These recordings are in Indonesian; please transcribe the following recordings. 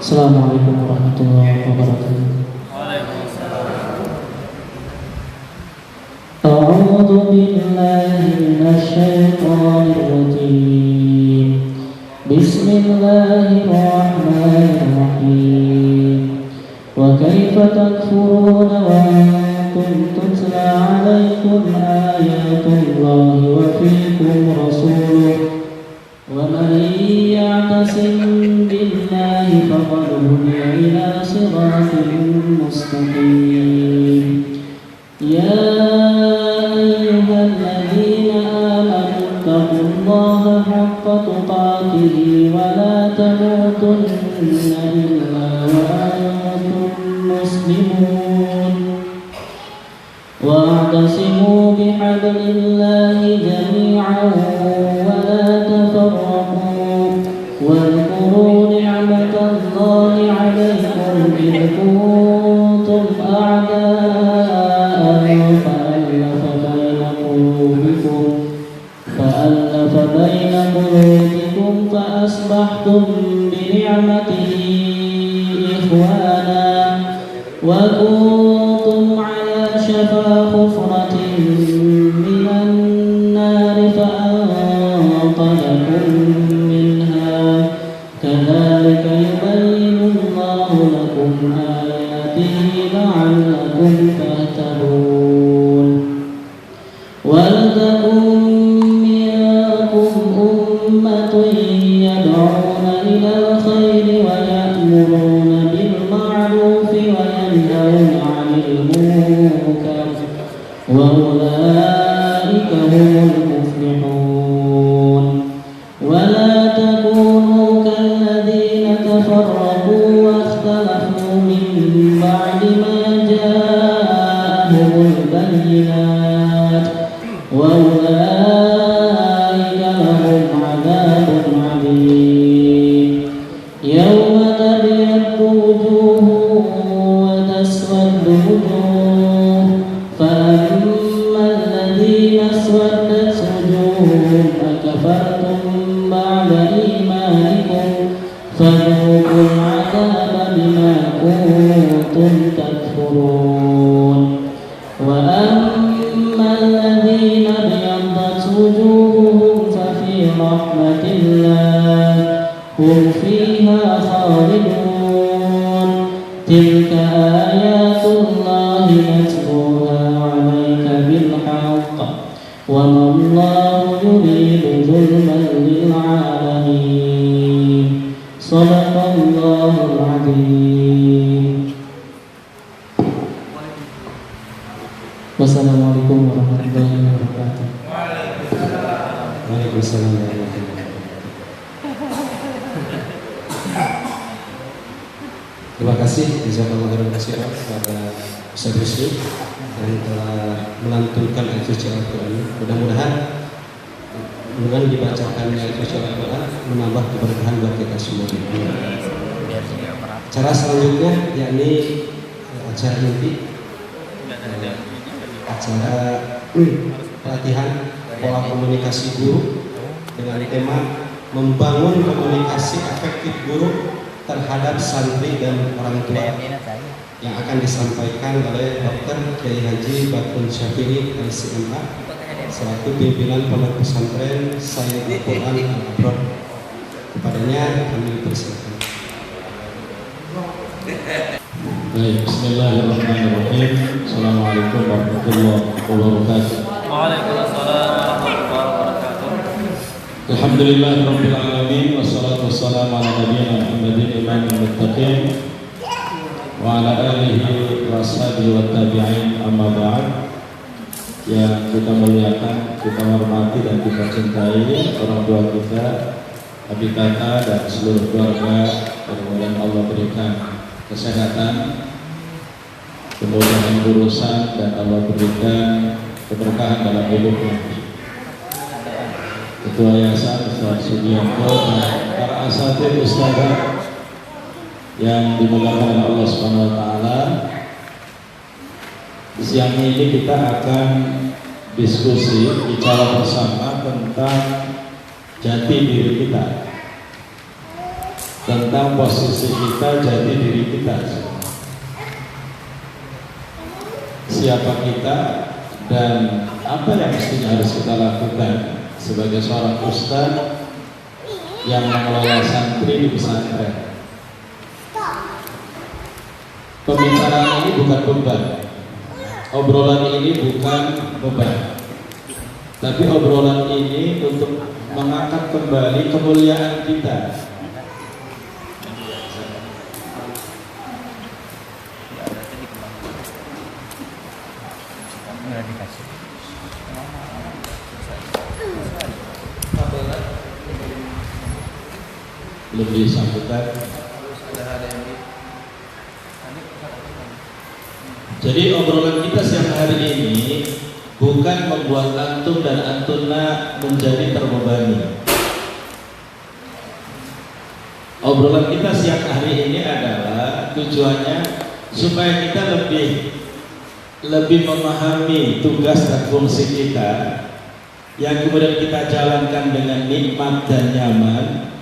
Assalamualaikum warahmatullahi wabarakatuh. A'udzu billahi minasy syaithanir rajim. Bismillahirrahmanirrahim. Wa kaifa takfuruna wa antum tutla 'alaikum ayatullahi wa fiikum rasuluh. وَمَنْ يَعْتَصِمْ بِاللَّهِ فَقَدْ هُدِيَ إِلَى صِرَاطٍ مُّسْتَقِيمٍ يَا أَيُّهَا الَّذِينَ آمَنُوا اتَّقُوا اللَّهَ حَقَّ تُقَاتِهِ وَلَا تَمُوتُنَّ إِلَّا وَأَنتُم مُّسْلِمُونَ وَاعْتَصِمُوا بِحَبْلِ اللَّهِ جَمِيعًا وَلَا تفرقوا واذكروا نعمة الله عليكم إذ كنتم أعداء فألف بين قلوبكم فأصبحتم بنعمته إخوانا وكنتم على شفا حفرة من النار فأنقذكم منها كذلك يبين الله لكم آياته لعلكم تهتدون ولتكن منكم أمة يدعون إلى الخير ويأمرون بالمعروف وينهون عن المنكر وأولئك هم المفلحون ولا تكونوا كالذين تفرقوا واختلفوا من بعد ما جاءهم البينات وأولئك لهم عذاب عظيم يوم تبيض وجوه وتسود وجوه فأما الذين اسودت وجوههم أكفرتم بعد إيمانكم فذوقوا العذاب بما كنتم تكفرون وأما الذين ابيضت وجوههم ففي رحمة الله هم فيها خالدون تلك آيات الله نتلوها عليك بالحق وما الله يريد ظلما للعالمين صدق الله العظيم. Wassalamualaikum warahmatullahi wabarakatuh. Waalaikumsalam warahmatullahi wabarakatuh. Terima kasih jazakallahu khairan katsiran kepada Ustaz Rusli yang telah melantunkan ayat suci Al-Quran. Mudah-mudahan dengan dibacakan ayat suci Al-Quran menambah keberkahan buat kita semua. Cara selanjutnya yakni acara inti, acara pelatihan pola komunikasi guru dengan tema membangun komunikasi efektif guru terhadap santri dan orang tua yang akan disampaikan oleh Dr. Kiai Haji Bakun Syafiri LCMA selaku pimpinan Pondok Pesantren Sayyid Al-Quran Al-Abrad. Kepadanya kami persilakan. Baik, bismillahirrahmanirrahim. Assalamualaikum warahmatullahi wabarakatuh. Waalaikumsalam warahmatullahi wabarakatuh. Alhamdulillahirabbil alamin wassalatu wassalamu ala nabiyyina Muhammadin imamil muttaqin wa ala alihi wa ashabihi wa tabi'in amma ba'd. Yang kita muliakan, kita hormati dan kita cintai orang tua kita, abi kakak dan seluruh keluarga, mudah-mudahan Allah berikan kesehatan, kemudahan urusan dan Allah berikan keberkahan dalam hidupnya. Ketua Yayasan Ustaz Sugianto dan para asatidz ustadzah yang dimuliakan oleh Allah Subhanahu wa taala. Siang ini kita akan diskusi bicara bersama tentang jati diri kita, tentang tentang posisi kita, jati diri kita, siapa kita dan apa yang mestinya harus kita lakukan sebagai seorang ustaz yang mengelola santri di pesantren. Pembicaraan ini bukan beban, obrolan ini bukan beban, tapi obrolan ini untuk mengangkat kembali kemuliaan kita. Lebih sambutan. Jadi obrolan kita siang hari ini bukan membuat antum dan antuna menjadi terbebani. Obrolan kita siang hari ini adalah tujuannya supaya kita lebih memahami tugas dan fungsi kita yang kemudian kita jalankan dengan nikmat dan nyaman.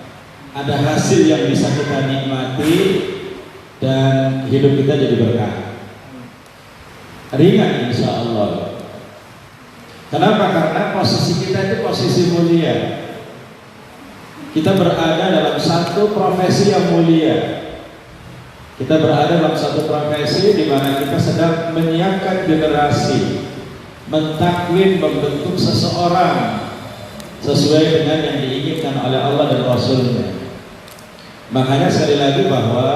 Ada hasil yang bisa kita nikmati dan hidup kita jadi berkah, ringan insya Allah. Kenapa? Karena posisi kita itu posisi mulia. Kita berada dalam satu profesi yang mulia. Kita berada dalam satu profesi di mana kita sedang menyiapkan generasi, mentakwin, membentuk seseorang sesuai dengan yang diinginkan oleh Allah dan Rasulnya. Makanya sekali lagi bahwa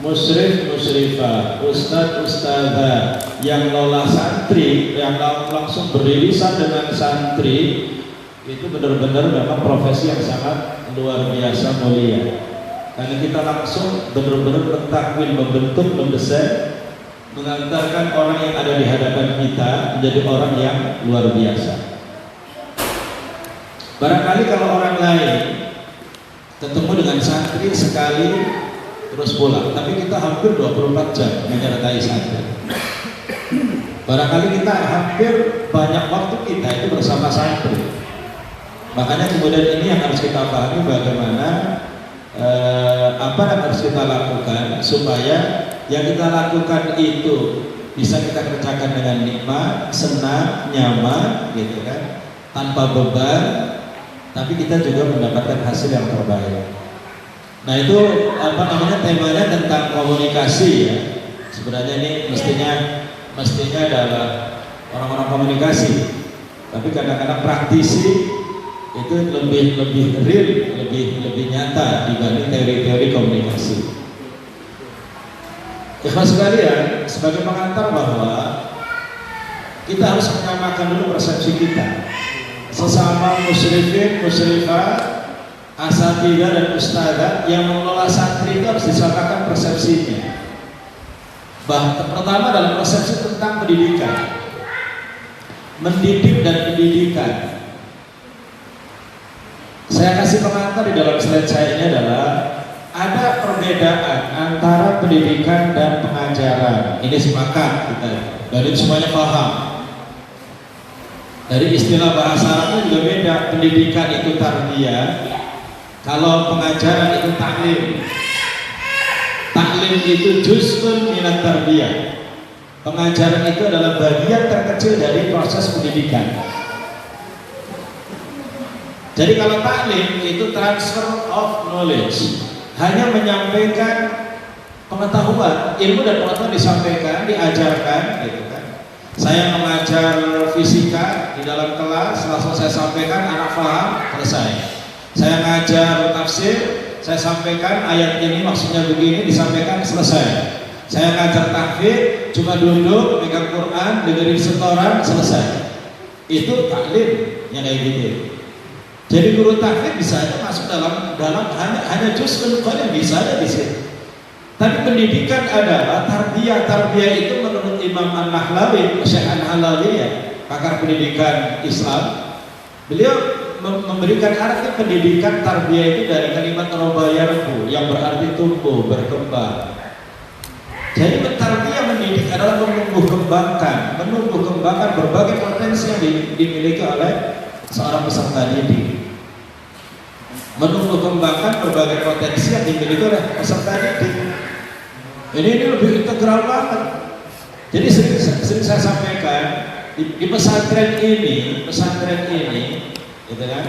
musyrif, musyrifah, ustadz, ustadzah yang lola santri, yang langsung beririsan dengan santri, itu benar-benar memang profesi yang sangat luar biasa mulia. Karena kita langsung benar-benar mentakwin, membentuk, mendesain, mengantarkan orang yang ada di hadapan kita menjadi orang yang luar biasa. Barangkali kalau orang lain ketemu dengan santri sekali terus pulang, tapi kita hampir 24 jam menyertai santri. Barangkali kita hampir banyak waktu kita itu bersama santri. Makanya kemudian ini yang harus kita pahami, bagaimana apa yang harus kita lakukan supaya yang kita lakukan itu bisa kita kerjakan dengan nikmat, senang, nyaman, gitu kan, tanpa beban, tapi kita juga mendapatkan hasil yang terbaik. Nah itu apa namanya, temanya tentang komunikasi ya. Sebenarnya ini mestinya adalah orang-orang komunikasi, tapi kadang-kadang praktisi itu lebih real, lebih nyata dibanding teori-teori komunikasi. Ikhlas sekalian, sebagai pengantar bahwa kita harus menyamakan dulu persepsi kita. Sesama musyrifin, musyrifah, asatidzah dan ustadzah yang mengelola santri itu harus disamakan persepsinya. Pertama dalam persepsi tentang pendidikan, mendidik dan pendidikan. Saya kasih pengantar di dalam slide saya ini adalah ada perbedaan antara pendidikan dan pengajaran. Ini sepakat kita, dari semuanya paham. Dari istilah bahasa Arabnya juga beda. Pendidikan itu tarbiyah, kalau pengajaran itu taklim. Taklim itu juz'un minat tarbiyah. Pengajaran itu adalah bagian terkecil dari proses pendidikan. Jadi kalau taklim itu transfer of knowledge, hanya menyampaikan pengetahuan, ilmu dan pengetahuan disampaikan, diajarkan, gitu kan. Saya mengajar fisika di dalam kelas, langsung saya sampaikan, anak paham, selesai. Saya ngajar tafsir, saya sampaikan ayat ini maksudnya begini, disampaikan, selesai. Saya ngajar tahfidz, cuma duduk, pegang Quran, dengerin setoran, selesai. Itu taklim yang kayak gitu. Jadi guru tahfidz bisa aja masuk dalam hanya juz'ul qalim, bisa aja di situ. Tapi pendidikan adalah tarbiyah. Tarbiyah itu menurut Imam An-Nahlawi, Syekh An-Nahlawi ya, pakar pendidikan Islam, beliau memberikan arti pendidikan tarbiyah itu dari kalimat robayarku yang berarti tumbuh, berkembang. Jadi tarbiyah mendidik adalah menumbuh kembangkan berbagai potensi yang dimiliki oleh seorang peserta didik. menumbuh kembangkan berbagai potensi yang dimiliki oleh peserta didik. Ini lebih integral banget. Jadi sering saya sampaikan di pesantren ini, gitu kan?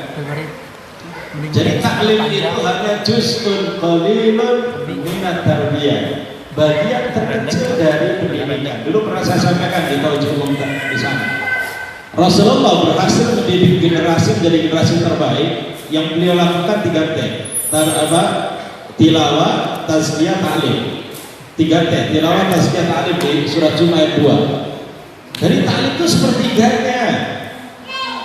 Jadi taklim itu hanya juz'un qalilun minat tarbiyah, bagian terkecil dari pendidikan. Dulu pernah saya sampaikan di Taujih Umum di sana. Rasulullah berhasil mendidik generasi menjadi generasi terbaik yang beliau lakukan 3T. Tilawah, tazkiyah, ta'lim. 3T, tilawah, tazkiyah, ta'lim di surat Jum'ah ayat 2. Dari ta'lim itu sepertiganya.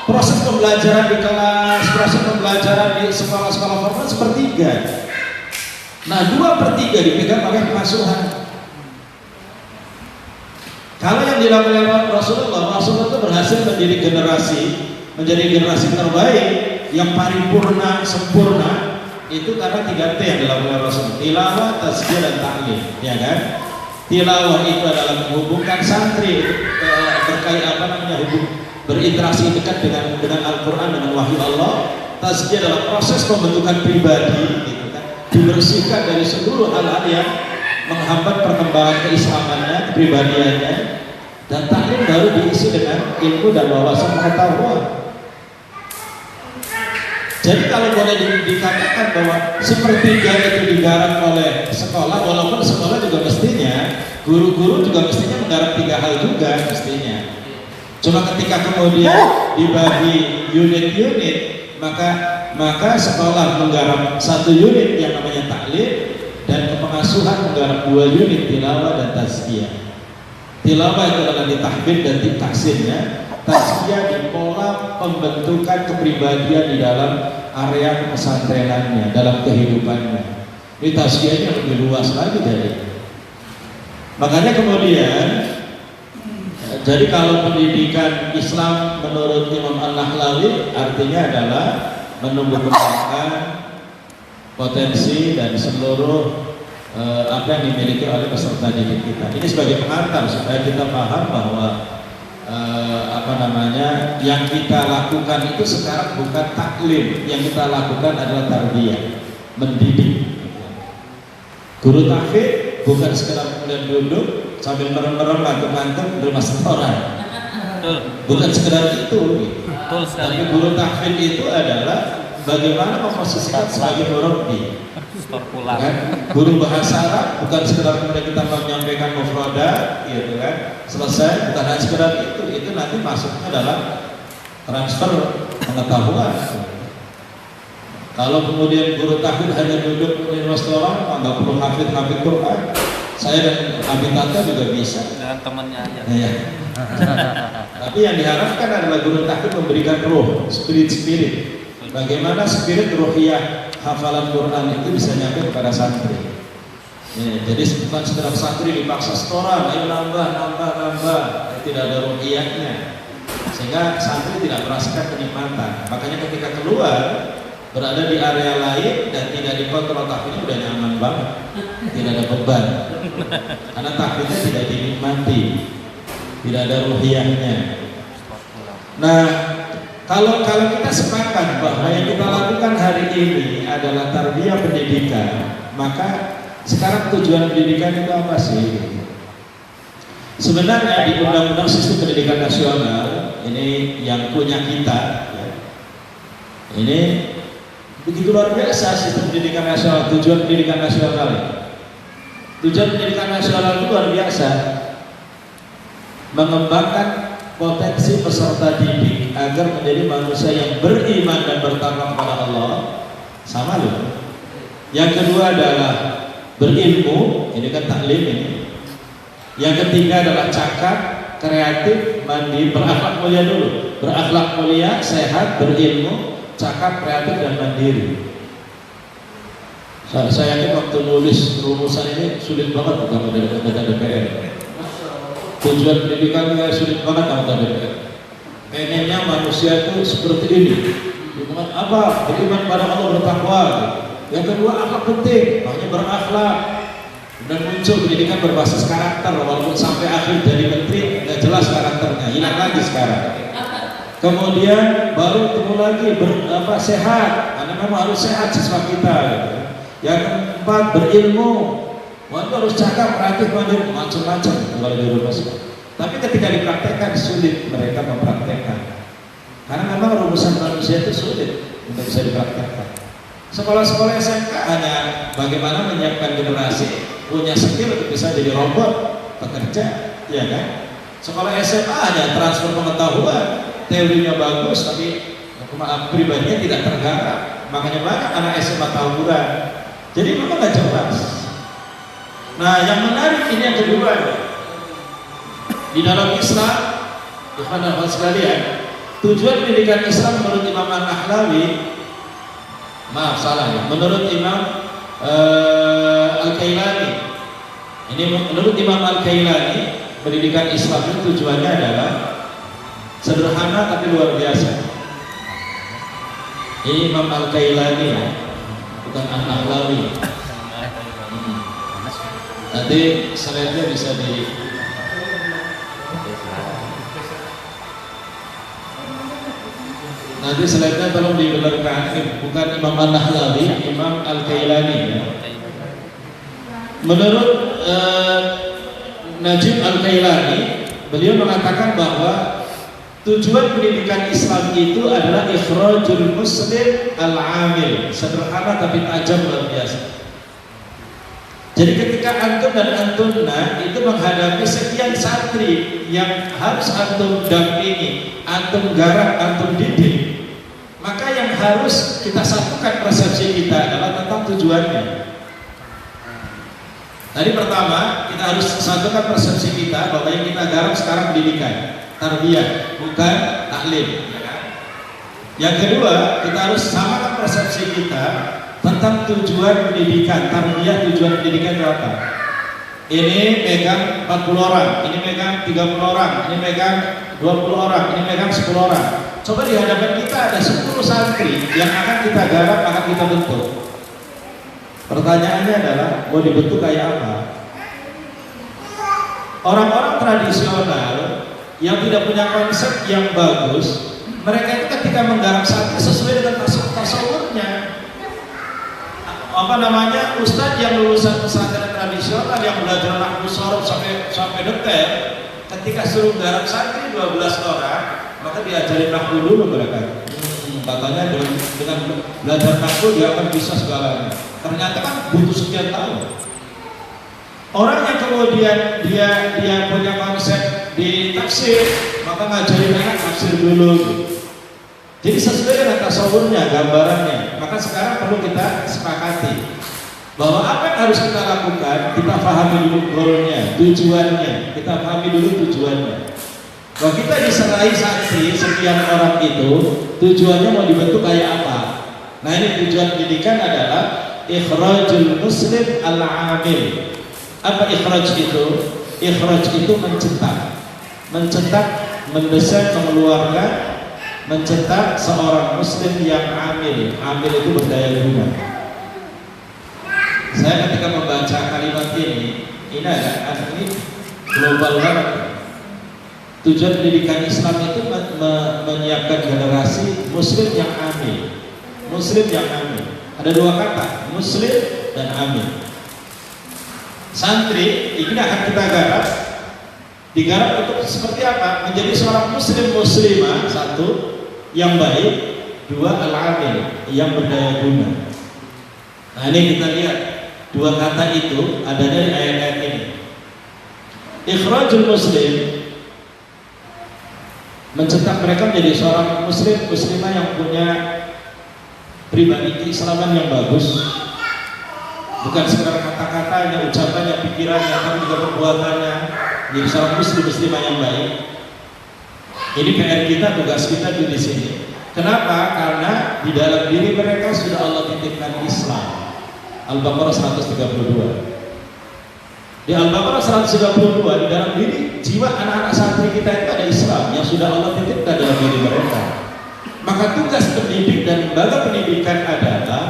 Proses pembelajaran di kelas, proses pembelajaran di sekolah-sekolah formal sepertiga. Nah, 2/3 dipegang oleh pengasuhan. Kalau yang dilakukan oleh Rasulullah itu berhasil mendidik generasi menjadi generasi terbaik yang paripurna, sempurna, itu karena 3T yang dilakukan oleh Rasulullah: tilawah, tazkiyah, dan ta'lim, ya kan? Tilawah itu adalah menghubungkan santri berinteraksi dekat dengan Al-Quran, dengan wahyu Allah. Tazkiyah adalah proses pembentukan pribadi, gitu kan? Dibersihkan dari seluruh hal-hal yang menghambat perkembangan keislamannya, kepribadiannya. Dan taklim baru diisi dengan ilmu dan wawasan pengetahuan. Jadi kalau boleh dikatakan bahwa sepertiga itu digarap oleh sekolah, walaupun sekolah juga mestinya, guru-guru juga mestinya menggarap 3 hal juga mestinya. Cuma ketika kemudian dibagi unit-unit, maka sekolah menggarap 1 unit yang namanya taklim, dan kepengasuhan menggarap 2 unit tilawah dan tazkiyah. Tilawah itu adalah ditahfidz dan ditahsinnya, tazkiyah di pola pembentukan kepribadian di dalam area pesantrenannya, dalam kehidupannya. Ini tazkiyahnya lebih luas lagi dari. Makanya kemudian, jadi kalau pendidikan Islam menurut Imam An-Nahlawi artinya adalah menumbuh kembangkan potensi dan seluruh apa yang dimiliki oleh peserta didik kita. Ini sebagai pengantar supaya kita paham bahwa yang kita lakukan itu sekarang bukan taklim, yang kita lakukan adalah tarbiyah, mendidik. Guru tahfidz bukan sekedar kemudian duduk sambil merem-merem ngantuk-ngantuk terima setoran. Bukan sekedar itu. Tapi guru tahfidz itu adalah bagaimana memposisikan sebagai murabbi. Kan? Guru bahasa Arab bukan sekedar kemudian kita menyampaikan mufradat, gitu kan? Selesai, bukan hanya sekedar itu nanti masuknya dalam transfer pengetahuan. Kalau kemudian guru tahfidz hanya duduk di restoran, nggak perlu hafid Quran. Saya dan Abi Tata juga bisa. Dengan temannya aja. Ya. Tapi yang diharapkan adalah guru tahfidz memberikan ruh, spirit. Bagaimana spirit ruhiyah hafalan Quran itu bisa nyampe kepada santri. Ya, jadi bukan sekedar santri dipaksa setoran, ayo nambah, tidak ada ruhiyahnya, sehingga santri tidak merasakan kenikmatan. Makanya ketika keluar berada di area lain dan tidak dikontrol tahfidnya udah nyaman banget, tidak ada beban, karena tahfidnya tidak dinikmati, tidak ada ruhiyahnya. Nah, kalau kita sepakat bahwa yang kita lakukan hari ini adalah tarbiyah pendidikan, maka sekarang tujuan pendidikan itu apa sih? Sebenarnya di Undang-Undang Sistem Pendidikan Nasional ini yang punya kita, ya, ini begitu luar biasa sistem pendidikan nasional, tujuan pendidikan nasional. Tujuan pendidikan nasional itu luar biasa, mengembangkan potensi peserta didik agar menjadi manusia yang beriman dan bertakwa kepada Allah. Sama loh. Yang kedua adalah berilmu, ini kan taklim ini. Yang ketiga adalah cakap, kreatif, mandiri, berakhlak mulia dulu. Berakhlak mulia, sehat, berilmu, cakap, kreatif, dan mandiri. Saya yakin waktu nulis rumusan ini sulit banget bukan dari anggota DPR. Tujuan pendidikannya sulit banget anggota DPR. Pengennya manusia itu seperti ini. Bukan apa? Beriman pada Allah, bertakwa. Yang kedua akhlak penting, makanya berakhlak. Dan muncul pendidikan berbasis karakter, walaupun sampai akhir jadi menteri nggak jelas karakternya, hilang lagi sekarang. Kemudian baru ketemu lagi sehat, karena karena memang harus sehat siswa kita gitu. Yang keempat, berilmu. Wah, harus cakap, kreatif, mandiri, macam-macam kalau di rumah sekolah. Tapi ketika dipraktekkan sulit mereka mempraktekkan. Karena memang rumusan manusia itu sulit untuk bisa dipraktekkan. Sekolah-sekolah SMK hanya bagaimana menyiapkan generasi punya skill untuk bisa jadi robot pekerja, ya kan? Sekolah SMA hanya transfer pengetahuan, teorinya bagus tapi pribadinya tidak tergarap. Makanya banyak anak SMA tawuran. Jadi memang nggak jelas. Nah, yang menarik ini yang kedua di dalam Islam, ikhwan-ikhwan sekalian, tujuan pendidikan Islam menurut Imam An-Nahlawi, maaf salah ya, menurut Imam Al-Kailani, ini menurut Imam Al-Kailani, pendidikan Islam itu tujuannya adalah sederhana tapi luar biasa. Ini Imam Al-Kailani, bukan An-Nahlawi. Nanti slide-nya bisa di nanti slide-nya tolong dibenarkan, bukan Imam An-Nahlawi, Imam Al-Kailani ya. Menurut Najib Al-Kailani, beliau mengatakan bahwa tujuan pendidikan Islam itu adalah ikhrajul muslim al-amil, sederhana tapi tajam luar biasa. Jadi ketika antum dan antuna itu menghadapi sekian santri yang harus antum dampingi, antum garap, antum didik, maka yang harus kita satukan persepsi kita adalah tentang tujuannya. Tadi pertama, kita harus satukan persepsi kita bahwa yang kita garap sekarang pendidikan, tarbiyah, bukan taklim. Yang kedua, kita harus samakan persepsi kita tentang tujuan pendidikan, tarbiyah. Tujuan pendidikan berapa? Ini megang 40 orang, ini megang 30 orang, ini megang 20 orang, ini megang 10 orang. Coba di hadapan kita ada 10 santri yang akan kita garap, akan kita bentuk. Pertanyaannya adalah, mau dibentuk kayak apa? Orang-orang tradisional yang tidak punya konsep yang bagus, mereka itu ketika menggarap santri sesuai dengan tasawurnya. Apa namanya, ustadz yang lulusan pesantren tradisional yang belajar nahwu shorof sampai detail, ketika suruh garap santri 12 orang, maka diajarin nahwu dulu mereka. Katanya dengan belajar nahwu dia akan bisa segalanya. Ternyata kan butuh sekian tahun. Orang yang kemudian dia punya konsep di tafsir, maka ngajarin anak tafsir dulu. Jadi sesuai dengan tasawurnya, gambarannya. Maka sekarang perlu kita sepakati bahwa apa yang harus kita lakukan, kita pahami dulu goalnya, tujuannya. Kita pahami dulu tujuannya. Bahwa kita diserahi santri sekian orang itu, tujuannya mau dibentuk kayak apa? Nah, ini tujuan pendidikan adalah ikhrajul muslim al-amil. Apa ikhraj itu? Ikhraj itu mencetak, mendesain, mengeluarkan, mencetak seorang muslim yang amil. Amil itu berdaya guna. Saya ketika membaca kalimat ini ada ini global banget. Tujuan pendidikan Islam itu menyiapkan generasi muslim yang amil. Muslim yang amil. Ada dua kata, muslim dan amil. Santri ini akan kita garap. Digarap untuk seperti apa? Menjadi seorang muslimah, satu, yang baik, dua, al-amil, yang berdaya guna. Nah, ini kita lihat dua kata itu ada dari ayat-ayat ini. Ikhrajul muslim, mencetak mereka menjadi seorang muslimah yang punya pribadi keislaman yang bagus, bukan sekedar kata-katanya, ucapannya, pikirannya, tapi juga perbuatannya, jadi seorang muslimah yang baik. Ini PR kita, tugas kita di sini. Kenapa? Karena di dalam diri mereka sudah Allah titipkan Islam. Al-Baqarah 132. Di Al-Baqarah 132, di dalam diri jiwa anak-anak santri kita itu ada Islam yang sudah Allah titipkan dalam diri mereka. Maka tugas pendidik dan lembaga pendidikan adalah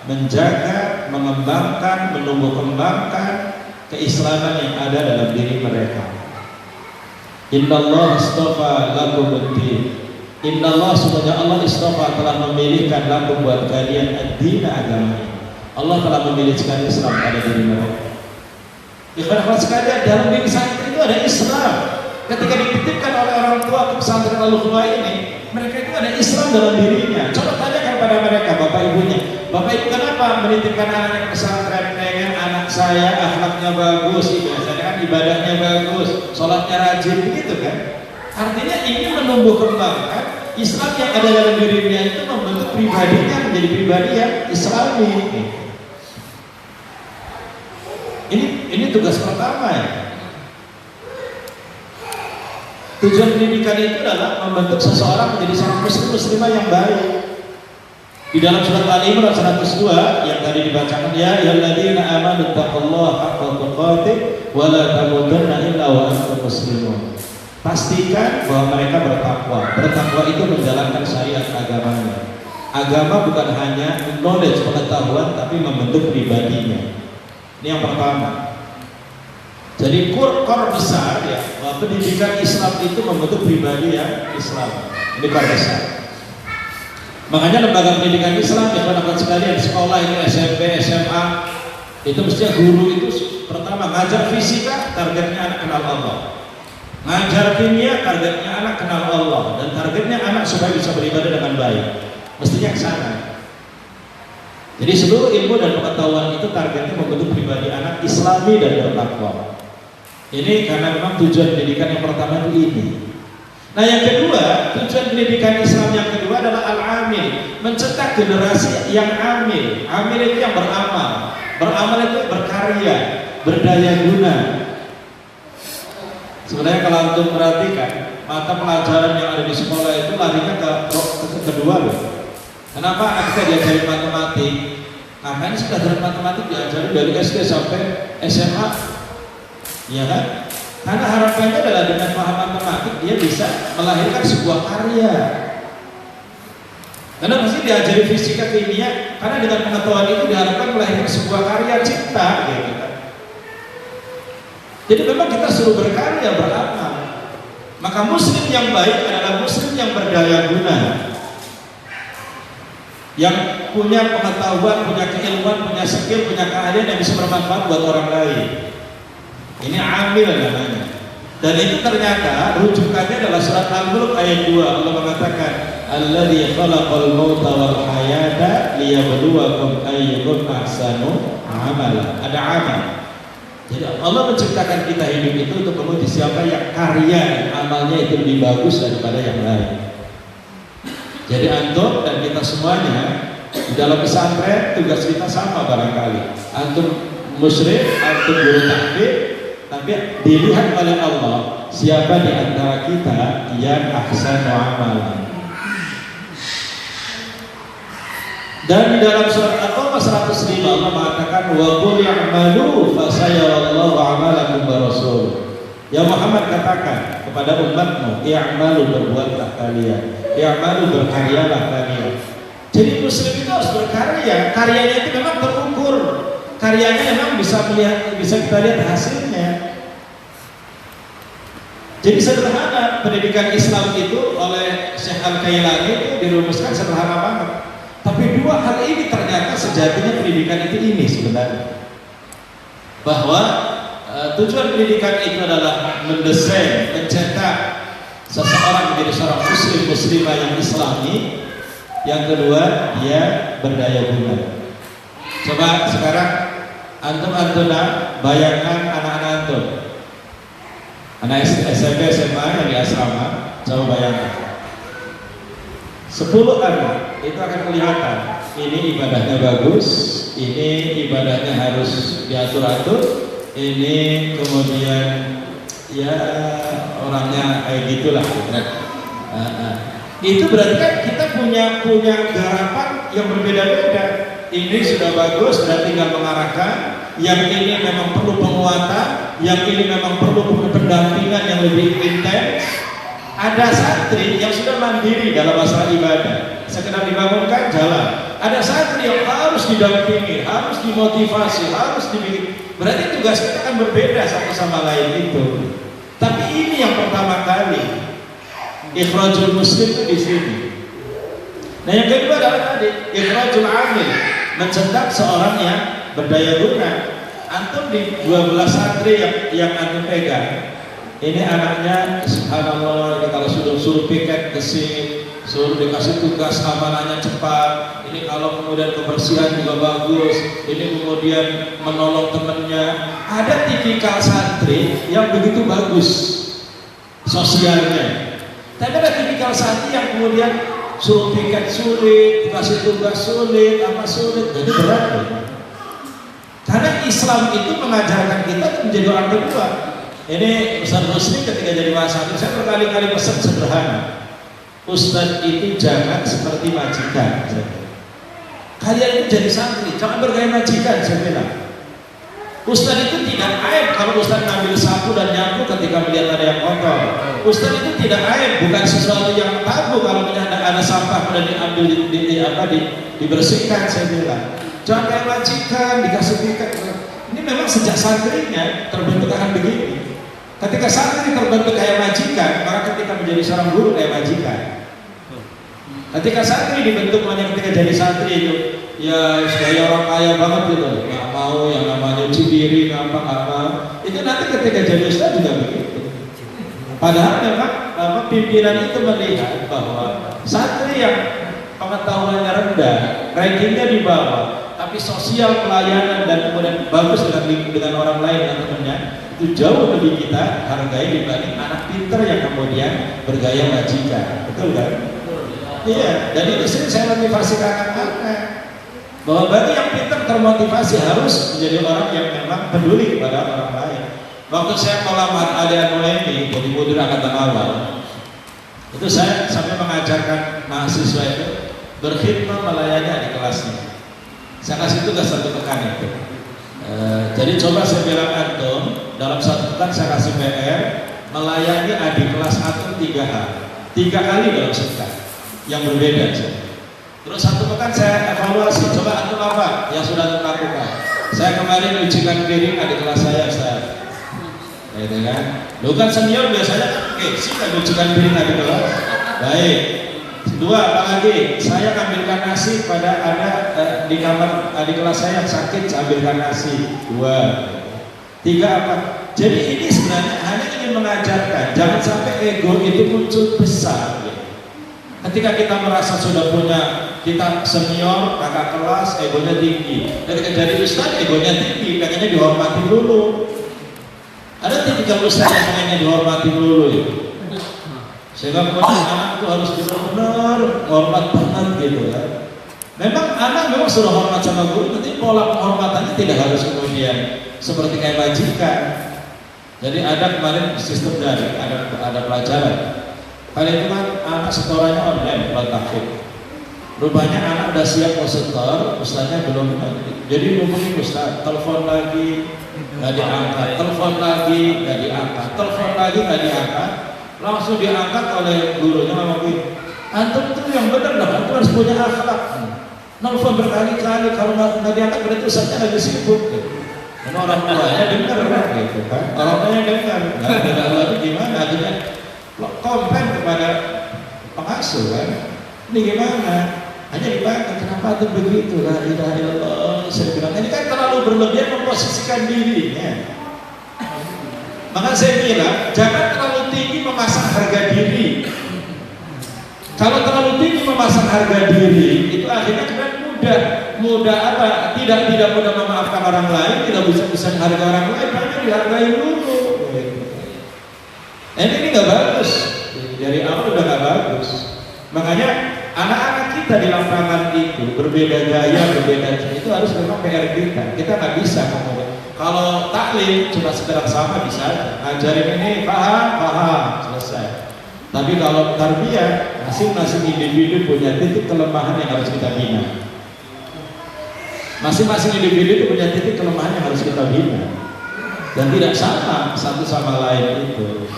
menjaga, mengembangkan, menumbuh kembangkan keislaman yang ada dalam diri mereka. Innallaha astafa lakumud din Innallaha sesungguhnya Allah istafa telah memilihkan lakum buat kalian ad-din agama ini. Allah telah memilihkan Islam pada diri mereka. Ikhwan sekalian, dalam diri santri itu ada Islam. Ketika dititipkan oleh orang tua ke pesantren Al-Ukhwah ini, mereka itu ada Islam dalam dirinya. Coba tanyakan pada mereka, bapak ibunya, bapak ibu kenapa menitipkan anaknya ke pesantren? Pengen anak saya akhlaknya bagus, biasanya kan ibadahnya bagus, sholatnya rajin, begitu kan? Artinya ini menumbuh kembangkan Islam yang ada dalam dirinya itu membentuk pribadinya menjadi pribadi yang Islami. Ini tugas pertama ya. Tujuan pendidikan itu adalah membentuk seseorang menjadi seorang muslimah yang baik. Di dalam surat Al-Imran 102 yang tadi dibacakan, ya ayyuhalladzina amanu taqullaha haqqa tuqatih wa la tamutunna illa wa antum muslimun. Pastikan bahwa mereka bertakwa. Bertakwa itu menjalankan syariat agamanya. Agama bukan hanya knowledge, pengetahuan, tapi membentuk pribadinya. Ini yang pertama. Jadi core besar ya, bahwa pendidikan Islam itu membentuk pribadi yang Islam. Ini core besar. Makanya lembaga pendidikan Islam ya teman-teman sekalian, sekolah itu SMP, SMA, itu mestinya guru itu pertama ngajar fisika, targetnya anak kenal Allah. Ngajar kimia, targetnya anak kenal Allah, dan targetnya anak supaya bisa beribadah dengan baik. Mestinya ke sana. Jadi seluruh ilmu dan pengetahuan itu targetnya membentuk pribadi anak Islami dan bertakwa. Ini karena memang tujuan pendidikan yang pertama itu ini. Nah yang kedua, tujuan pendidikan Islam yang kedua adalah al-amil, mencetak generasi yang amil. Amil itu yang beramal. Beramal itu berkarya, berdaya guna. Sebenarnya kalau antum perhatikan, mata pelajaran yang ada di sekolah itu larinya ke kedua loh. Kenapa kita diajari matematik? Karena ini pelajaran matematik diajari dari SD sampai SMA, ya kan? Karena harapannya adalah dengan paham matematik dia bisa melahirkan sebuah karya. Karena mesti diajari fisika, kimia, karena dengan pengetahuan itu diharapkan melahirkan sebuah karya cipta, gitu kan? Jadi memang kita suruh berkarya, beramal. Maka muslim yang baik adalah muslim yang berdaya guna, yang punya pengetahuan, punya keilmuan, punya skill, punya keahlian yang bisa bermanfaat buat orang lain. Ini amil namanya. Dan itu ternyata rujukannya adalah surat Al-Mulk ayat 2. Allah mengatakan, "Alladzi khalaqal mauta wal hayata liyabluwakum ayyukum ahsanu amala." Ada amal. Jadi Allah menciptakan kita hidup itu untuk menguji siapa yang karya amalnya itu lebih bagus daripada yang lain. Jadi antum dan kita semuanya di dalam pesantren tugas kita sama barangkali. Antum musyrik, antum guru takbir, tapi dilihat oleh Allah siapa di antara kita yang ahsanu amalan. Dan di dalam surat At-Taubah 105 Allah mengatakan wa qul ya'malu fa sayarallahu 'amalakum wa rasuluh. Ya Muhammad, katakan kepada umatmu, i'malu, berbuatlah kalian, i'malu, berkaryalah kalian. Jadi muslim itu harus berkarya. Karyanya itu memang terukur. Karyanya memang bisa kita lihat hasilnya. Jadi sederhana, pendidikan Islam itu oleh Syekh Al-Kailani itu dirumuskan sederhana banget. Tapi dua hal ini ternyata sejatinya pendidikan itu ini sebenarnya. Bahwa tujuan pendidikan itu adalah mendesain, mencetak seseorang menjadi seorang muslim, muslimah yang Islami. Yang kedua, dia berdaya guna. Coba sekarang antum bayangkan anak-anak antum, anak SMP, SMA yang di asrama, coba bayangkan 10 anak itu akan kelihatan ini ibadahnya bagus, ini ibadahnya harus diatur-atur, ini kemudian ya orangnya kayak gitulah. Itu berarti kan kita punya garapan yang berbeda-beda. Ini sudah bagus, berarti tinggal mengarahkan. Yang ini memang perlu penguatan, yang ini memang perlu pendampingan yang lebih intens. Ada santri yang sudah mandiri dalam masalah ibadah, sekedar dibangunkan jalan. Ada santri yang harus didampingi, harus dimotivasi, harus dibikin. Berarti tugas kita akan berbeda satu sama lain itu. Tapi ini yang pertama kali Ikhrajul muslim itu di sini. Nah yang kedua adalah tadi ikhrajul amil, mencetak seorang yang berdaya guna. Antum di 12 santri yang antum pegang, ini anaknya subhanallah, ini kalau suruh piket ke sini, suruh dikasih tugas amanahnya cepat, ini kalau kemudian kebersihan juga bagus, ini kemudian menolong temennya. Ada tipikal santri yang begitu bagus sosialnya, tapi ada tipikal santri yang kemudian suruh piket sulit, dikasih tugas sulit, apa sulit, jadi berat ya. Karena Islam itu mengajarkan kita menjadi orang kedua. Ini Ustaz Rusli ketika jadi mahasiswa, saya berkali-kali pesan sederhana, Ustaz itu jangan seperti majikan. Kalian itu jadi santri, jangan bergaya majikan, saya bilang. Ustaz itu tidak aib kalau Ustaz ngambil sapu dan nyapu ketika melihat ada yang kotor. Ustaz itu tidak aib, bukan sesuatu yang tabu kalau melihat ada sampah dan diambil dibersihkan, saya bilang. Jangan kayak majikan, dikasih piket. Ini memang sejak santrinya terbentuk akan begini. Ketika santri terbentuk kayak majikan, maka ketika menjadi seorang guru kayak majikan. Ketika santri dibentuk hanya ketika jadi santri itu, ya gaya orang kaya banget gitu, nggak mau yang namanya cuci diri, apa. Itu nanti ketika jadi ustaz juga begitu. Padahal memang pimpinan itu melihat bahwa santri yang pengetahuannya rendah, rankingnya di bawah, tapi sosial pelayanan dan kemudian bagus dengan orang lain dan temannya, itu jauh lebih kita hargai dibanding anak pinter yang kemudian bergaya majikan. Betul kan? Iya. Dan itu sering saya motivasi anak-anak bahwa bagi yang pinter termotivasi harus menjadi orang yang memang peduli kepada orang lain. Waktu saya melamar Alia Noemi jadi mudir angkatan awal, itu saya sampai mengajarkan mahasiswa itu berkhidmat melayani di kelasnya. Saya kasih tugas satu pekan itu. Jadi coba saya bilang antum dalam satu pekan saya kasih PR melayani adik kelas antum 3 kali dalam sepekan yang berbeda. Terus satu pekan saya evaluasi, coba antum apa yang sudah antum lakukan. Saya kemarin ujikan piring adik kelas saya. Gitu kan? Lu kan senior biasanya sih ujikan piring adik kelas. Baik. 2, apalagi saya ambilkan nasi pada ada di kamar adik kelas saya yang sakit, saya ambilkan nasi. 2, 3 apa? Jadi ini sebenarnya hanya ingin mengajarkan jangan sampai ego itu muncul besar. Ketika kita merasa sudah punya, kita senior, kakak kelas, egonya tinggi. Ketika jadi ustaz, egonya tinggi, pengennya dihormati dulu. Ada tipikal ustaz yang pengennya dihormati dulu ya. Sehingga anak itu harus benar-benar hormat banget gitu ya. Memang anak memang sudah hormat sama guru, tapi pola penghormatannya tidak harus kemudian seperti kayak majikan. Jadi ada kemarin sistem daring, ada pelajaran. Kali itu kan anak setorannya online, buat tahfidz. Rupanya anak udah siap mau setor, ustaznya belum. Jadi hubungin ustaz, telepon lagi nggak diangkat, telepon lagi nggak diangkat, telepon lagi nggak diangkat. Langsung diangkat oleh gurunya sama gue. Antum tuh yang benar lah, antum harus punya akhlak. Nelfon berkali-kali, kalau nggak diangkat berarti ustaznya lagi sibuk. Dan orang tuanya dengar kan, gitu kan? Orang tuanya dengar, nggak lalu gimana? Akhirnya komplain kepada pengasuh kan? Ini gimana? Hanya dibantah, kenapa tuh begitu? La ilaha illallah. Saya bilang ini kan terlalu berlebihan memposisikan dirinya. Maka saya bilang jangan terlalu tinggi memasang harga diri. Kalau terlalu tinggi memasang harga diri itu akhirnya kan mudah apa? Tidak mudah memaafkan orang lain, tidak bisa menghargai orang lain, hanya dihargai dulu. Ini nggak bagus. Dari awal udah nggak bagus. Makanya anak-anak kita di lapangan itu berbeda gaya, berbeda itu harus memang PR kita. Kita nggak bisa ngomong. Kalau taklim cuma sekedar sama bisa ngajarin ini paham selesai. Tapi kalau tarbiyah masing-masing individu punya titik kelemahan yang harus kita bina. Masing-masing individu itu punya titik kelemahan yang harus kita bina dan tidak sama satu sama lain itu.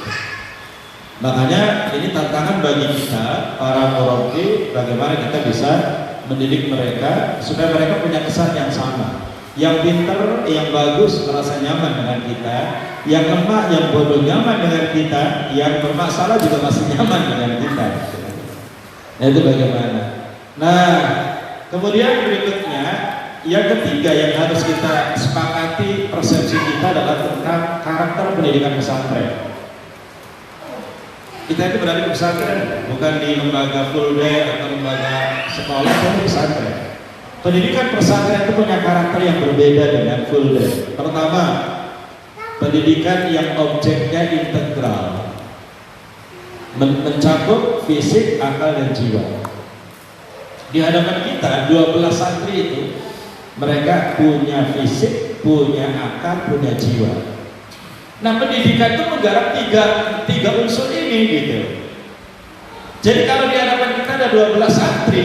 Makanya ini tantangan bagi kita para murabbi, bagaimana kita bisa mendidik mereka supaya mereka punya kesan yang sama. Yang pinter, yang bagus merasa nyaman dengan kita, yang lemah, yang bodoh nyaman dengan kita, yang bermasalah juga masih nyaman dengan kita. Nah, itu bagaimana? Nah, kemudian berikutnya, yang ketiga yang harus kita sepakati persepsi kita adalah tentang karakter pendidikan pesantren. Kita itu berada di pesantren, bukan di lembaga full day atau lembaga sekolah, tapi pesantren. Pendidikan pesantren itu punya karakter yang berbeda dengan full day. Pertama, pendidikan yang objeknya integral, mencakup fisik, akal, dan jiwa. Di hadapan kita 12 santri itu, mereka punya fisik, punya akal, punya jiwa. Nah, pendidikan itu menggarap tiga unsur ini gitu. Jadi kalau di hadapan kita ada 12 santri,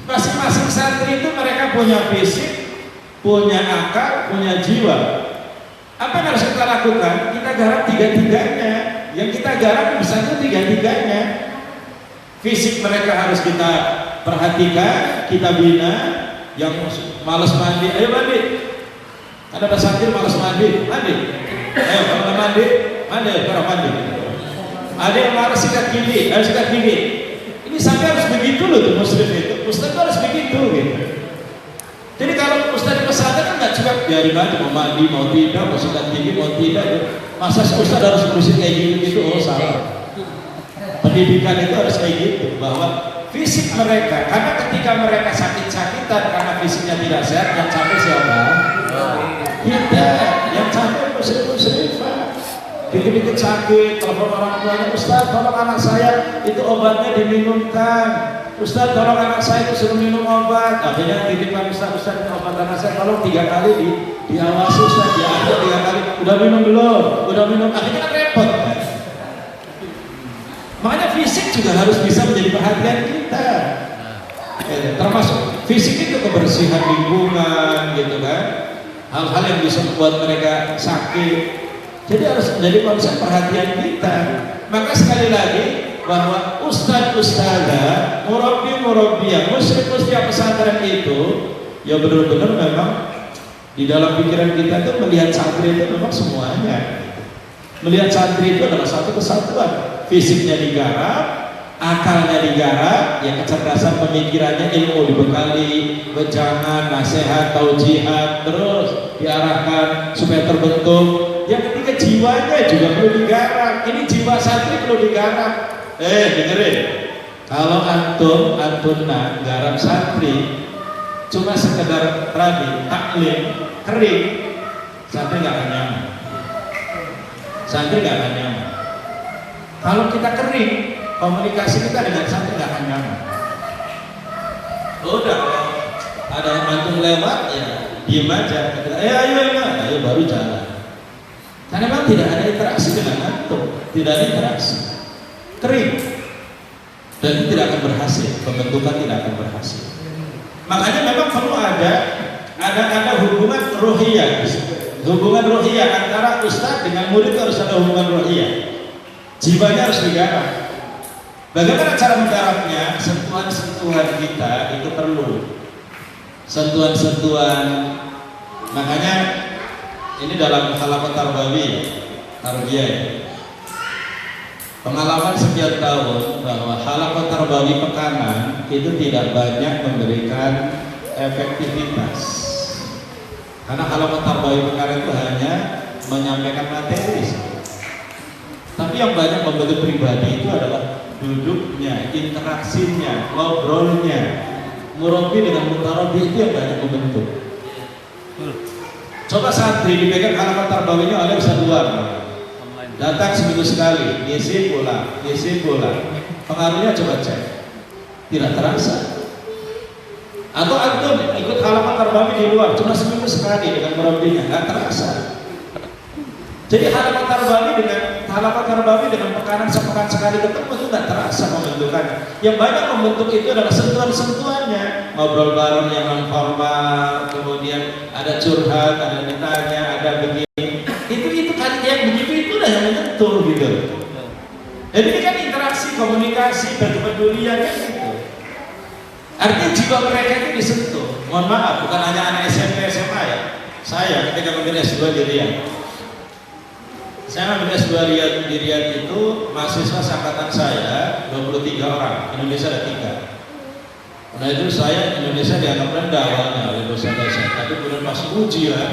masing-masing santri itu mereka punya fisik, punya akal, punya jiwa. Apa yang harus kita lakukan? Kita garap tiga-tiganya. Yang kita garap bisa itu tiga-tiganya. Fisik mereka harus kita perhatikan, kita bina. Yang malas mandi, ayo mandi. Ada santri malas mandi, mandi. Ayo kalau mandi, kalau mandi. Ada yang malas sikat gigi, ayo sikat gigi. Ini sampai harus begitu loh tuh muslim itu. Ustaz itu harus begitu gitu. Jadi kalau ustaz di pesantren kan nggak cuma biarin aja mau mandi, mau tidak, mau sikat gigi, mau tidak. Masa ustaz harus ngurusin kayak gitu? Oh salah. Pendidikan itu harus kayak gitu, bahwa fisik mereka, karena ketika mereka sakit-sakitan karena fisiknya tidak sehat, yang capek siapa? Kita, yang capek muslim-muslimah. Dikit-dikit sakit, telepon orang tuanya, Ustaz tolong anak saya itu obatnya diminumkan, Ustaz tolong anak saya itu suruh minum obat. Akhirnya titipkan Ustaz ini obat anak saya, tolong 3 kali diawasi Ustaz, diambil 3 kali, udah minum belum? Udah minum, akhirnya kan repot kan? Makanya fisik juga harus bisa menjadi perhatian kita. Termasuk fisik itu kebersihan lingkungan gitu kan, hal-hal yang bisa membuat mereka sakit. Jadi harus menjadi konsep perhatian kita. Maka sekali lagi bahwa ustaz-ustazah, murabbi-murabbiyah, muslim-muslimah pesantren itu ya benar-benar memang di dalam pikiran kita itu melihat santri itu memang semuanya. Melihat santri itu adalah satu kesatuan. Fisiknya digarap, akalnya digarap, ya kecerdasan pemikirannya, ilmu dibekali, wejangan, nasihat, taujihat, terus diarahkan supaya terbentuk. Yang ketiga jiwanya juga perlu digarap. Ini jiwa santri perlu digarap. Dengerin, kalau antuna garap santri cuma sekedar taklim kering, santri nggak akan nyaman. Santri nggak akan nyaman. Kalau kita kering, komunikasi kita dengan santri nggak akan nyaman. Udah, ada antum lewat ya diem aja. Ayo baru jalan. Karena memang tidak ada interaksi dengan antum, tidak ada interaksi, kering, dan itu tidak akan berhasil, pembentukan tidak akan berhasil. Makanya memang perlu ada hubungan ruhiyah, antara ustaz dengan murid harus ada hubungan ruhiyah, jiwanya harus digarap. Bagaimana cara menggarapnya? Sentuhan-sentuhan kita itu perlu, sentuhan-sentuhan. Makanya ini dalam halaman tarbiyah, pengalaman sekian tahun bahwa halaman tarbiyah pekanan itu tidak banyak memberikan efektivitas, karena halaman tarbiyah pekanan itu hanya menyampaikan materi. Tapi yang banyak membentuk pribadi itu adalah duduknya, interaksinya, ngobrolnya. Murabbi dengan mutarabbi itu yang banyak membentuk. Coba santri dipegang halaman tarbawiyahnya oleh Ustaz luar, datang seminggu sekali, ngisi pulang. Pengaruhnya coba cek, tidak terasa. Atau antum ikut halaman tarbawiyah di luar, cuma seminggu sekali dengan murabbinya, nggak terasa. Jadi halaman tarbawiyah dengan pekanan sepekan sekali ketemu itu nggak terasa pembentukannya. Yang banyak membentuk itu adalah sentuhan-sentuhannya, ngobrol bareng yang non formal, kemudian ada curhat, ada ditanya, ada begini. Itu kan yang begitu itulah yang menyentuh gitu. Jadi ini kan interaksi, komunikasi, berkepedulian kan gitu. Artinya jiwa mereka itu disentuh. Mohon maaf, bukan hanya anak SMP, SMA ya. Saya ketika mengambil S2 di Riyadh. Saya ambil S2 di Riyadh itu mahasiswa seangkatan saya 23 orang, Indonesia ada 3. Nah itu saya Indonesia dianggap rendah awalnya oleh dosen-dosen, tapi kemudian pas ujian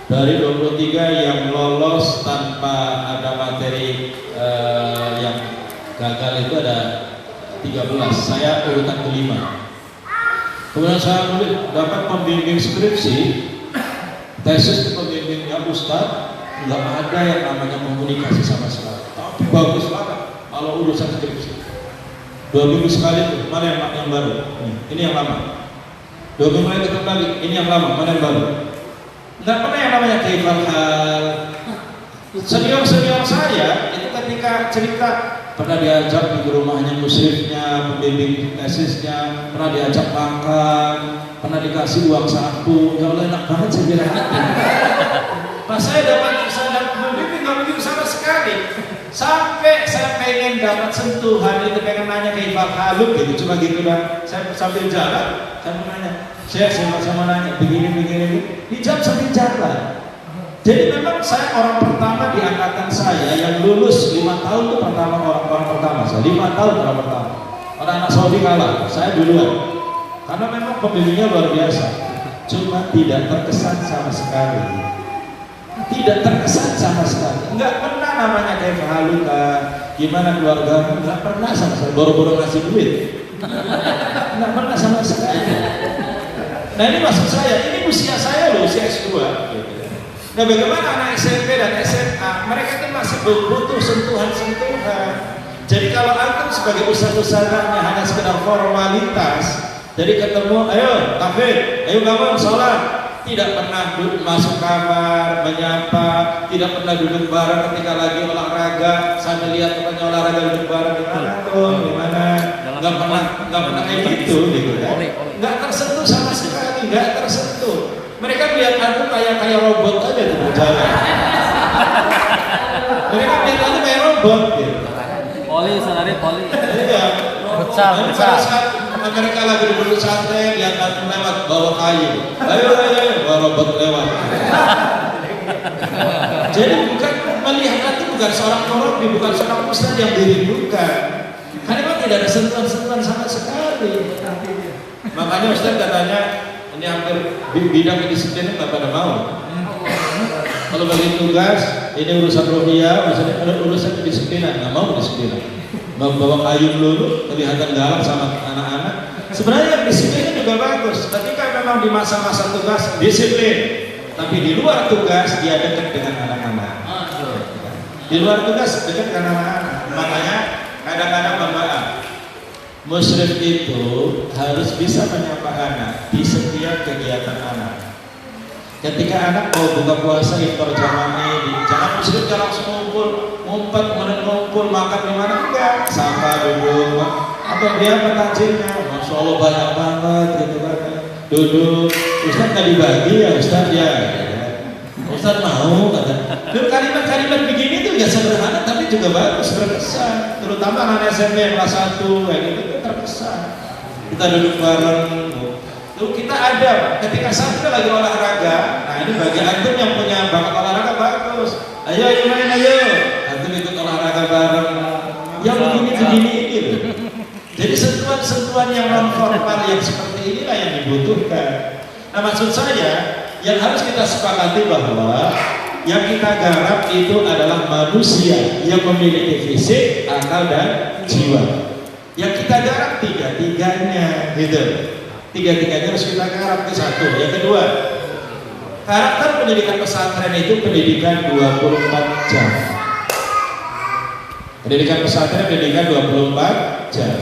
dari 23 yang lolos tanpa ada materi yang gagal itu ada 13, saya urutan kelima. Kemudian saya dapat pembimbing skripsi, tesis pembimbingnya Ustadz, nggak ada yang namanya komunikasi sama sekali. Tapi bagus banget kalau urusan skripsi. 2 minggu sekali tuh, mana yang baru? Ini yang lama. 2 minggu lagi ketemu lagi, ini yang lama, mana yang baru? Nggak pernah yang namanya kaifal hal. Senior-senior saya itu ketika cerita pernah diajak di rumahnya musyrifnya, pembimbing tesisnya, pernah diajak makan, pernah dikasih uang saku. Ya Allah enak banget saya bilang. Pas saya dapat pembimbing nggak begitu sama sekali. Sampai saya pengen dapat sentuhan itu, pengen nanya ke Ibal Haluk gitu, cuma gitu lah. Saya sambil jalan, saya mau nanya, saya sama nanya begini, dijawab sambil jalan. Jadi memang saya orang pertama di angkatan saya yang lulus 5 tahun itu orang pertama saya, 5 tahun orang pertama. Orang anak Saudi kalah, saya duluan. Karena memang pembimbingnya luar biasa, cuma tidak terkesan sama sekali. Tidak terkesan sama sekali. Enggak pernah namanya kayak haluka, gimana keluarga, enggak pernah sama sekali. Boro-boro ngasih duit, enggak pernah sama sekali. Nah ini maksud saya, ini usia saya loh, usia S2. Nah bagaimana anak SMP dan SMA, mereka itu masih butuh sentuhan-sentuhan. Jadi kalau antum sebagai ustadz-ustadznya hanya sekedar formalitas, jadi ketemu, ayo takbir, ayo bangun sholat, tidak pernah masuk kamar, menyapa, tidak pernah duduk bareng ketika lagi olahraga, sambil lihat temannya olahraga duduk bareng, gimana tuh, gimana, nggak pernah kayak gitu ya. Nggak tersentuh sama sekali, nggak tersentuh. Mereka lihat antum kayak robot aja tuh berjalan. Mereka lihat antum kayak robot gitu. Poli, sadari poli. Iya. Besar. Mereka lagi duduk santai, lihat antum lewat bawa kayu. Ayo, bawa robot lewat. Jadi bukan melihat antum bukan seorang murabi, bukan seorang ustadz yang dirindukan. Karena memang tidak ada sentuhan-sentuhan sama sekali. Makanya ustadz katanya ini hampir bidang kedisiplinan nggak pada mau. Kalau bagi tugas, ini urusan rohiyah, urusan kedisiplinan, nggak mau kedisiplinan. Bawa kayu dulu, kelihatan galak sama anak-anak. Sebenarnya disiplin juga bagus. Ketika memang di masa-masa tugas disiplin, tapi di luar tugas dia dekat dengan anak-anak. Di luar tugas dekat dengan anak-anak. Makanya kadang-kadang berdoa. Musyrif itu harus bisa menyapa anak di setiap kegiatan anak. Ketika anak mau buka puasa iftar jamaah ini, jangan musyrif langsung ngumpet, ngumpul makan di mana, enggak. Sapa duduk, atau dia takjilnya, masya Allah banyak banget gitu kan. Duduk, Ustaz nggak dibagi ya Ustaz ya. Ustaz mau kata. Kalimat-kalimat begini tuh ya sederhana tapi juga bagus, berkesan. Terutama anak SMP kelas 1 kayak gitu terkesan. Kita duduk bareng. Tuh kita ada ketika kita lagi olahraga. Nah ini bagi antum yang punya bakat olahraga bagus. Ayo main ayo. Antum ikut olahraga bareng. Yang begini gitu. Jadi sentuhan-sentuhan yang non formal yang seperti inilah yang dibutuhkan. Nah maksud saya yang harus kita sepakati bahwa yang kita garap itu adalah manusia yang memiliki fisik, akal dan jiwa. Yang kita garap tiga-tiganya, gitu. Tiga-tiganya harus kita garap, itu satu. Yang kedua, karakter pendidikan pesantren itu pendidikan 24 jam. Pendidikan pesantren pendidikan 24 jam.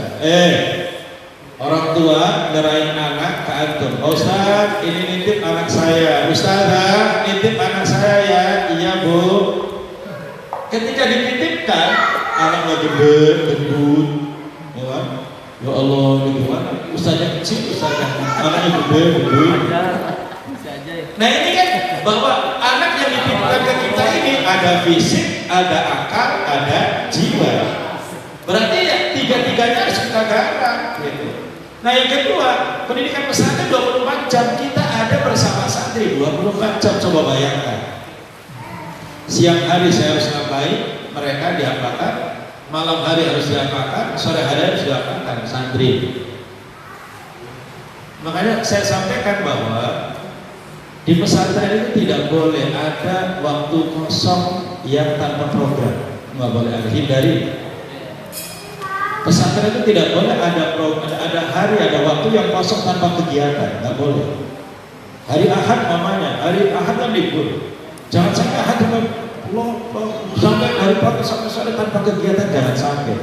Orang tua ngerain anak ke antum. Ustaz, ini nitip anak saya. Ustazah, nitip anak saya ya. Iya bu. Ketika dititipkan, anak gede, gendut, ya Allah, ini gimana? Ustaznya kecil, ustaznya anaknya gede, gendut. Nah ini kan bahwa anak yang dititipkan ke kita ini ada fisik, ada akal, ada jiwa. Berarti ya tiga-tiganya harus kita garap gitu. Nah yang kedua, pendidikan pesantren 24 jam kita ada bersama santri 24 jam. Coba siang hari saya harus ngapain, mereka diapakan, malam hari harus diapakan, sore hari harus diapakan, santri. Makanya saya sampaikan bahwa di pesantren itu tidak boleh ada waktu kosong yang tanpa program, nggak boleh ada, hindari. Pesantren itu tidak boleh ada hari, ada waktu yang kosong tanpa kegiatan, nggak boleh. Hari Ahad mamanya, hari Ahad kan libur. Jangan sampai Ahad sampai hari pagi sampai sore tanpa kegiatan, jangan sampai.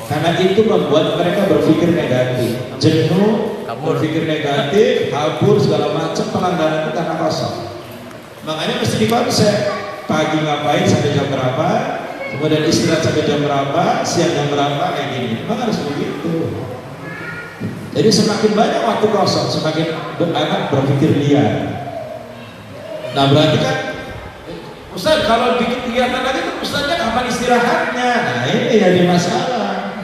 Karena itu membuat mereka berpikir negatif, jenuh, berpikir negatif, kabur segala macam, pelanggaran itu karena kosong. Makanya mesti dikonsep. Pagi ngapain sampai jam berapa, kemudian istirahat sampai jam berapa, siang jam berapa, kayak gini. Memang harus begitu. Jadi semakin banyak waktu kosong, semakin anak berpikir liar. Nah berarti kan, Ustaz kalau bikin kegiatan lagi tuh Ustaznya kapan istirahatnya? Nah ini jadi masalah.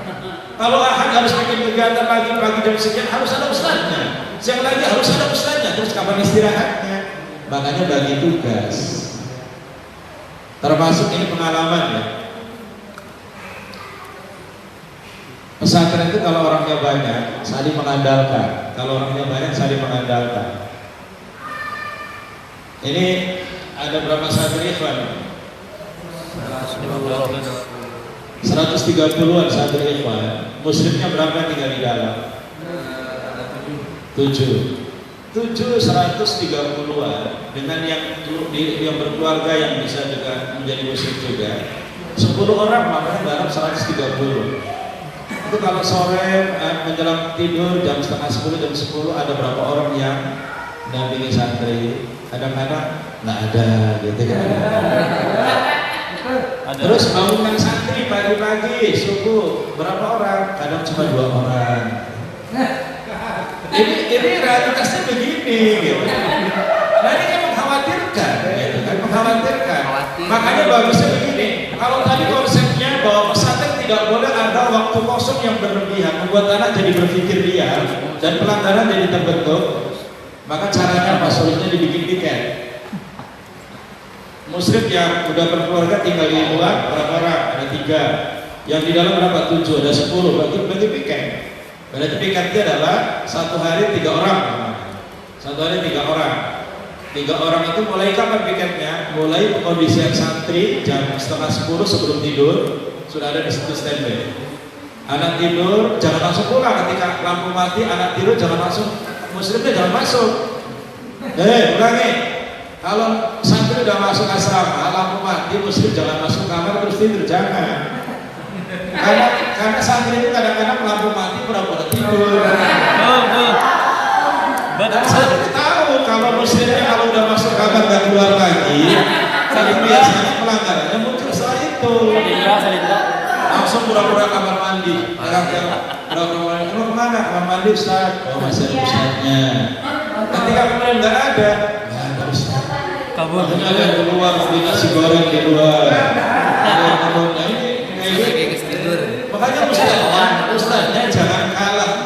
Kalau Ahad harus bikin kegiatan pagi jam sekian harus ada Ustaznya, siang lagi harus ada Ustaznya, terus kapan istirahatnya? Makanya bagi tugas. Termasuk ini pengalaman ya. Pesantren itu kalau orangnya banyak saling mengandalkan. Kalau orangnya banyak saling mengandalkan. Ini ada berapa santri ikhwan? 130-an santri ikhwan. Muslimnya berapa tinggal di dalam? 7 130-an dengan yang berkeluarga yang bisa juga menjadi muslim juga. 10 orang makanya dalam 130. Itu kalau sore menjelang tidur jam setengah 10, jam 10 ada berapa orang yang dampingi santri? Kadang-kadang nggak ada gitu kan. Terus bangunkan santri pagi-pagi subuh berapa orang? Kadang cuma 2 orang. Ini realitasnya begini gitu. Nah ini kan mengkhawatirkan gitu kan, mengkhawatirkan. Makanya bagusnya begini, kalau tadi konsepnya bahwa pesantren tidak boleh ada waktu kosong yang berlebihan, membuat anak jadi berpikir liar dan pelanggaran jadi terbentuk, maka caranya apa? Solusinya dibikin tiket. Muslim yang udah berkeluarga tinggal di luar berapa orang? Ada 3. Yang di dalam berapa? 7, ada 10. Bagi piket. Berarti piketnya adalah 1 hari 3 orang. 1 hari 3 orang. 3 orang itu mulai kapan piketnya? Mulai kondisian santri jam setengah 10 sebelum tidur sudah ada di situ standby. Anak tidur jangan langsung pulang ketika lampu mati. Anak tidur jangan langsung, muslimnya jangan masuk. Ulangi. Kalau santri udah masuk asrama, lampu mati, muslim jangan masuk kamar terus tidur, jangan. Karena santri itu kadang-kadang lampu mati pura-pura tidur. Dan saya tahu kalau muslimnya kalau udah masuk kamar nggak keluar lagi, tapi biasanya pelanggarannya muncul setelah itu. Langsung pura-pura kamar mandi. Pura-pura mau kemana? Kamar mandi Ustaz. Oh masih ada Ustaznya. Ketika kemudian nggak ada Ustaz. Kabur. Ada yang keluar beli nasi goreng di luar. Makanya Ustaznya jangan kalah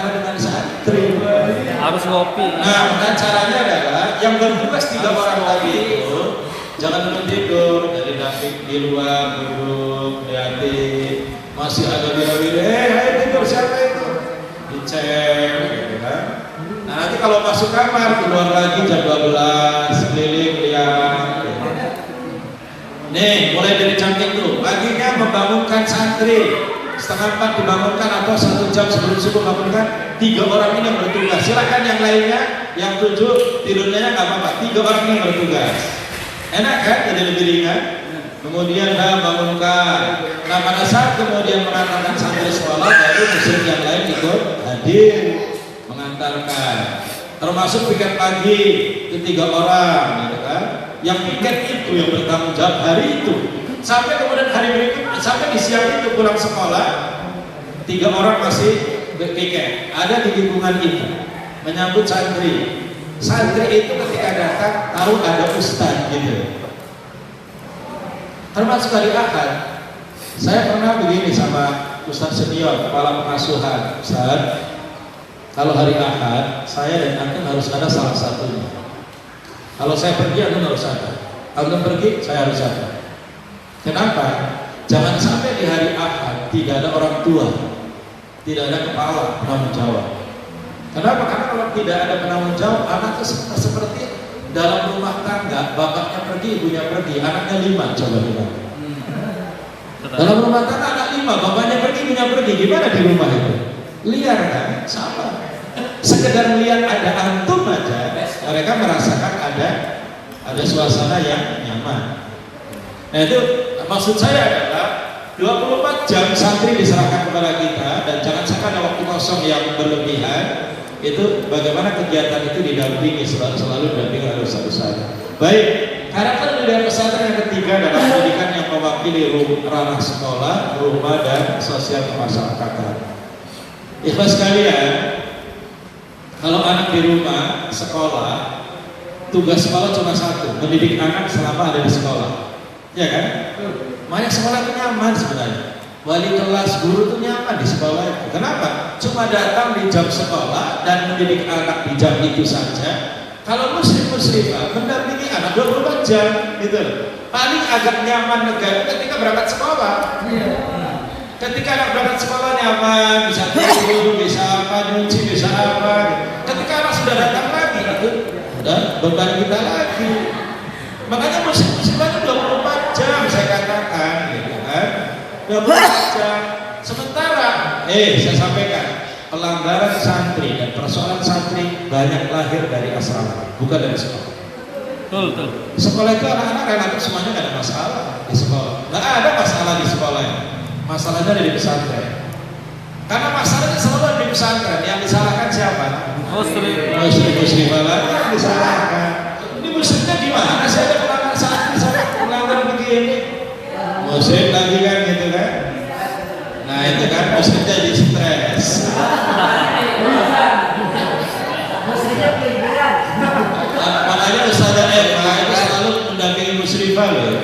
dengan santri. Harus ngopi. Nah, maka caranya adalah yang bertugas 3 orang tadi itu jangan duduk tidur, dari damping di luar duduk, liatin, masih ada bila-bila, ayo tidur siapa itu? Dicek, gitu kan? Nah nanti kalau masuk kamar keluar lagi jam 12, keliling lihat. Nih, mulai dari jam itu, paginya membangunkan santri. Setengah 4 dibangunkan atau 1 jam sebelum subuh bangunkan. 3 orang ini yang bertugas. Silakan yang lainnya, yang 7 tidurnya nggak apa-apa. 3 orang ini yang bertugas. Enak kan? Jadi lebih ringan. Kemudian bangunkan. Nah pada saat kemudian mengantarkan santri sekolah, baru muslim yang lain ikut hadir mengantarkan. Termasuk piket pagi itu 3 orang, gitu kan? Yang piket itu yang bertanggung jawab hari itu. Sampai kemudian hari berikutnya, sampai di siang itu pulang sekolah, 3 orang masih piket. Ada di lingkungan itu menyambut santri. Santri itu ketika datang tahu ada ustaz gitu. Termasuk hari Ahad, saya pernah begini sama ustaz senior, kepala pengasuhan. Ustaz, kalau hari Ahad, saya dan antum harus ada salah satunya. Kalau saya pergi, antum harus ada. Antum pergi, saya harus ada. Kenapa? Jangan sampai di hari Ahad tidak ada orang tua, tidak ada kepala penanggung jawab. Kenapa? Karena kalau tidak ada penanggung jawab, anak itu seperti dalam rumah tangga, bapaknya pergi, ibunya pergi, anaknya 5, coba bilang. Dalam rumah tangga anak 5, bapaknya pergi, ibunya pergi, gimana di rumah itu? Liar kan? Sama. Sekedar melihat ada antum aja, mereka merasakan ada suasana yang nyaman. Nah itu maksud saya adalah 24 jam santri diserahkan kepada kita, dan jangan sampai ada waktu kosong yang berlebihan. Itu bagaimana kegiatan itu didampingi, selalu didampingi oleh ustaz-ustaz. Baik, karakter pendidikan pesantren yang ketiga adalah pendidikan yang mewakili ranah sekolah, rumah, dan sosial kemasyarakatan. Ikhlas sekalian, kalau anak di rumah, sekolah, tugas sekolah cuma satu, mendidik anak selama ada di sekolah. Ya kan? Makanya sekolah itu nyaman sebenarnya. Wali kelas, guru itu nyaman di sekolah. Kenapa? Cuma datang di jam sekolah dan mendidik anak di jam itu saja. Kalau muslimah mendampingi anak 24 jam gitu. Paling agak nyaman negara ketika berangkat sekolah. Ketika anak berangkat sekolah nyaman, bisa tidur, bisa apa, nyuci, bisa apa. Ketika anak sudah datang lagi, itu udah beban kita lagi. Makanya muslimah itu 24 jam saya katakan, gitu kan. 24 jam. Sementara, saya sampaikan, pelanggaran santri dan persoalan santri banyak lahir dari asrama, bukan dari sekolah. Betul. Sekolah itu anak-anak relatif semuanya nggak ada masalah di sekolah. Nggak ada masalah di sekolah. Masalahnya ada di pesantren. Karena masalahnya selalu ada di pesantren. Yang disalahkan siapa? Muslim yang disalahkan. Ini muslimnya gimana? Saya ada pelanggaran santri, saya pelanggaran begini. Muslim lagi kan gitu kan? Nah itu kan muslim jadi stres. Makanya Ustazah Eva itu selalu mendampingi muslimah loh.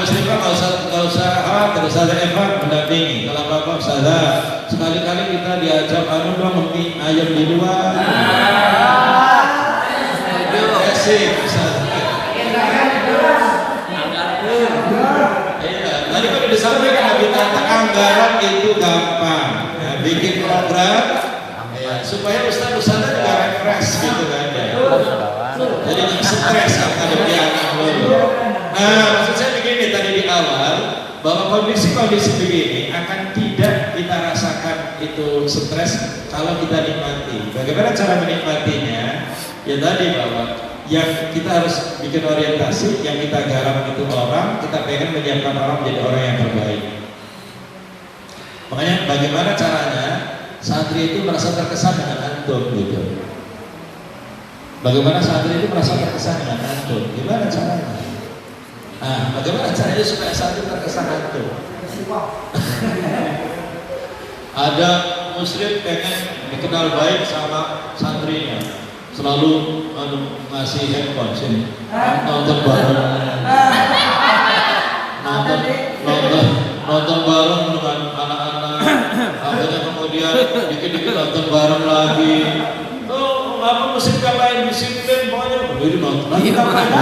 Muslimah nggak usah khawatir, Ustazah Eva mendampingi. Kalau apa-apa Ustazah, sekali-kali kita diajak dong mie ayam di luar. Asik Ustazah. Tadi kalau disampaikan Nabi kata anggaran itu gampang, ya, bikin program ya, supaya ustaz-ustaznya juga refresh gitu kan ya. Jadi nggak stres kalau di anak dulu. Nah maksud saya begini tadi di awal, bahwa kondisi-kondisi begini akan tidak kita rasakan itu stres kalau kita nikmati. Bagaimana cara menikmatinya? Ya tadi bahwa yang kita harus bikin orientasi, yang kita garap itu orang, kita pengen menyiapkan orang menjadi orang yang terbaik. Makanya bagaimana caranya santri itu merasa terkesan dengan antum gitu. Bagaimana santri itu merasa terkesan dengan antum? Gimana caranya? Bagaimana caranya supaya santri terkesan antum? Ada muslim pengen dikenal baik sama santrinya, selalu ngasih handphone sini, nonton bareng, nonton bareng dengan anak-anak, akhirnya kemudian dikit-dikit nonton bareng lagi. Apa musik ngapain disiplin pokoknya jadi nonton bareng lagi.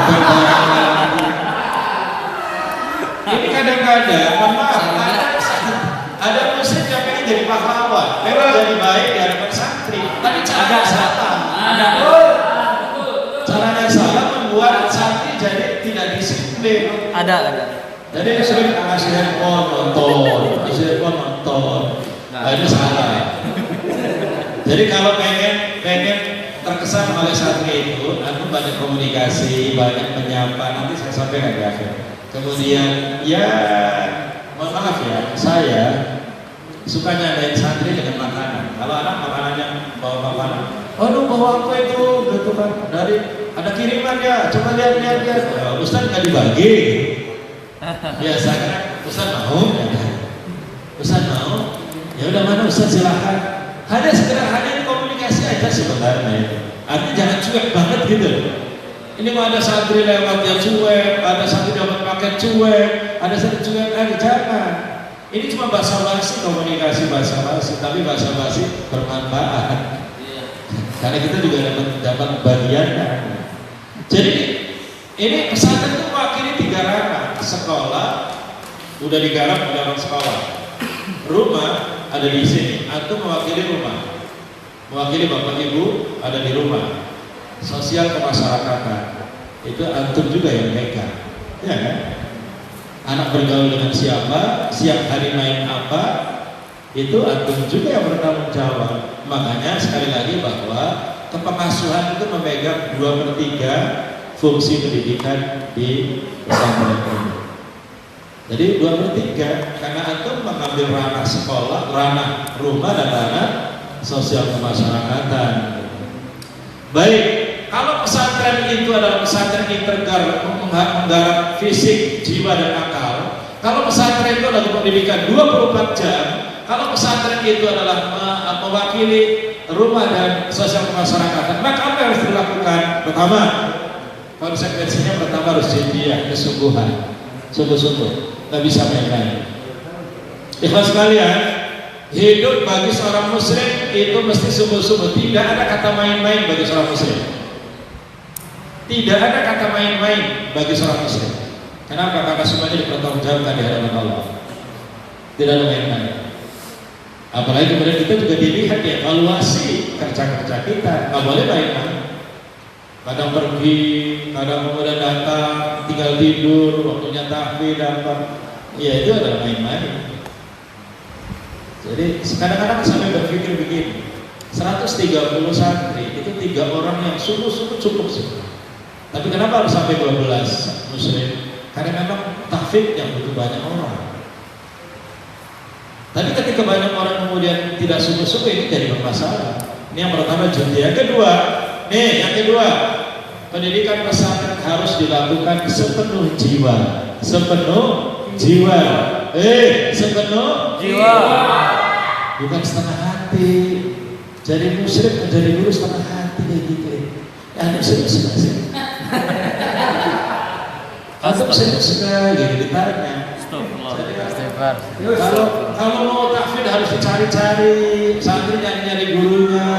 Ini kadang-kadang, maaf, ada musik yang pengen jadi pahlawan, memang jadi baik di hadapan santri, tapi caranya salah. Caranya salah membuat santri jadi tidak disiplin. Ada. Jadi sering ngasih handphone nonton. Nah itu salah. Jadi kalau pengen terkesan oleh santri itu, aku banyak komunikasi, banyak menyapa. Nanti saya sampaikan di akhir. Kemudian ya mohon maaf ya, saya suka nyandain santri dengan makanan. Kalau anak makanannya bawa makanan, bawa apa itu? Gitu kan. Dari ada kiriman ya, coba lihat. Ustaz nggak dibagi. Biasanya Ustaz mau, Ustaz mau. Ya udah mana Ustaz silahkan. Hanya sekedar komunikasi aja sebenarnya. Artinya jangan cuek banget gitu. Ini mau ada santri lewat yang cuek, ada santri dapat paket cuek, ada santri cuek, jangan. Ini cuma basa-basi, komunikasi basa-basi, tapi basa-basi bermanfaat. Karena kita juga dapat bagiannya. Jadi ini pesantren itu mewakili 3 ranah: sekolah, sekolah udah digarap oleh orang sekolah. Rumah ada di sini, antum mewakili rumah, mewakili bapak ibu ada di rumah. Sosial kemasyarakatan itu antum juga yang pegang, ya kan? Anak bergaul dengan siapa, siang hari main apa, itu antum juga yang bertanggung jawab. Makanya sekali lagi bahwa kepengasuhan itu memegang 2/3 fungsi pendidikan di pesantren ini. Jadi 2/3 karena antum mengambil ranah sekolah, ranah rumah dan ranah sosial kemasyarakatan. Baik, kalau pesantren itu adalah pesantren integral menggarap fisik, jiwa dan akal. Kalau pesantren itu adalah pendidikan 24 jam. Kalau pesantren itu adalah mewakili rumah dan sosial kemasyarakatan, maka apa yang harus dilakukan? Pertama, konsekuensinya pertama harus jiddiyah, kesungguhan, sungguh-sungguh, nggak bisa main-main. Ikhlas sekalian, hidup bagi seorang muslim itu mesti sungguh-sungguh. Tidak ada kata main-main bagi seorang muslim. Tidak ada kata main-main bagi seorang muslim. Kenapa? Karena semuanya dipertanggungjawabkan di hadapan Allah. Tidak ada main-main. Apalagi kemudian kita juga dilihat ya, evaluasi kerja-kerja kita. Nggak boleh main-main. Kadang pergi, kadang kemudian datang, tinggal tidur, waktunya tahfidz datang. Ya itu adalah main-main. Jadi kadang-kadang sampai berpikir begini, 130 santri itu 3 orang yang sungguh-sungguh cukup sih. Tapi kenapa harus sampai 12 muslim? Karena memang tahfidz yang butuh banyak orang. Tapi ketika banyak orang kemudian tidak sungguh-sungguh, ini jadi bermasalah. Ini yang pertama jiddiyah. Yang kedua, pendidikan pesantren harus dilakukan sepenuh jiwa. Sepenuh jiwa. Sepenuh jiwa. Bukan setengah hati. Jadi musyrik menjadi guru setengah hati kayak gitu. Ya, sudah. Antum suka gitu ditanya. Kalau mau tahfidz harus dicari-cari, santri nyari gurunya.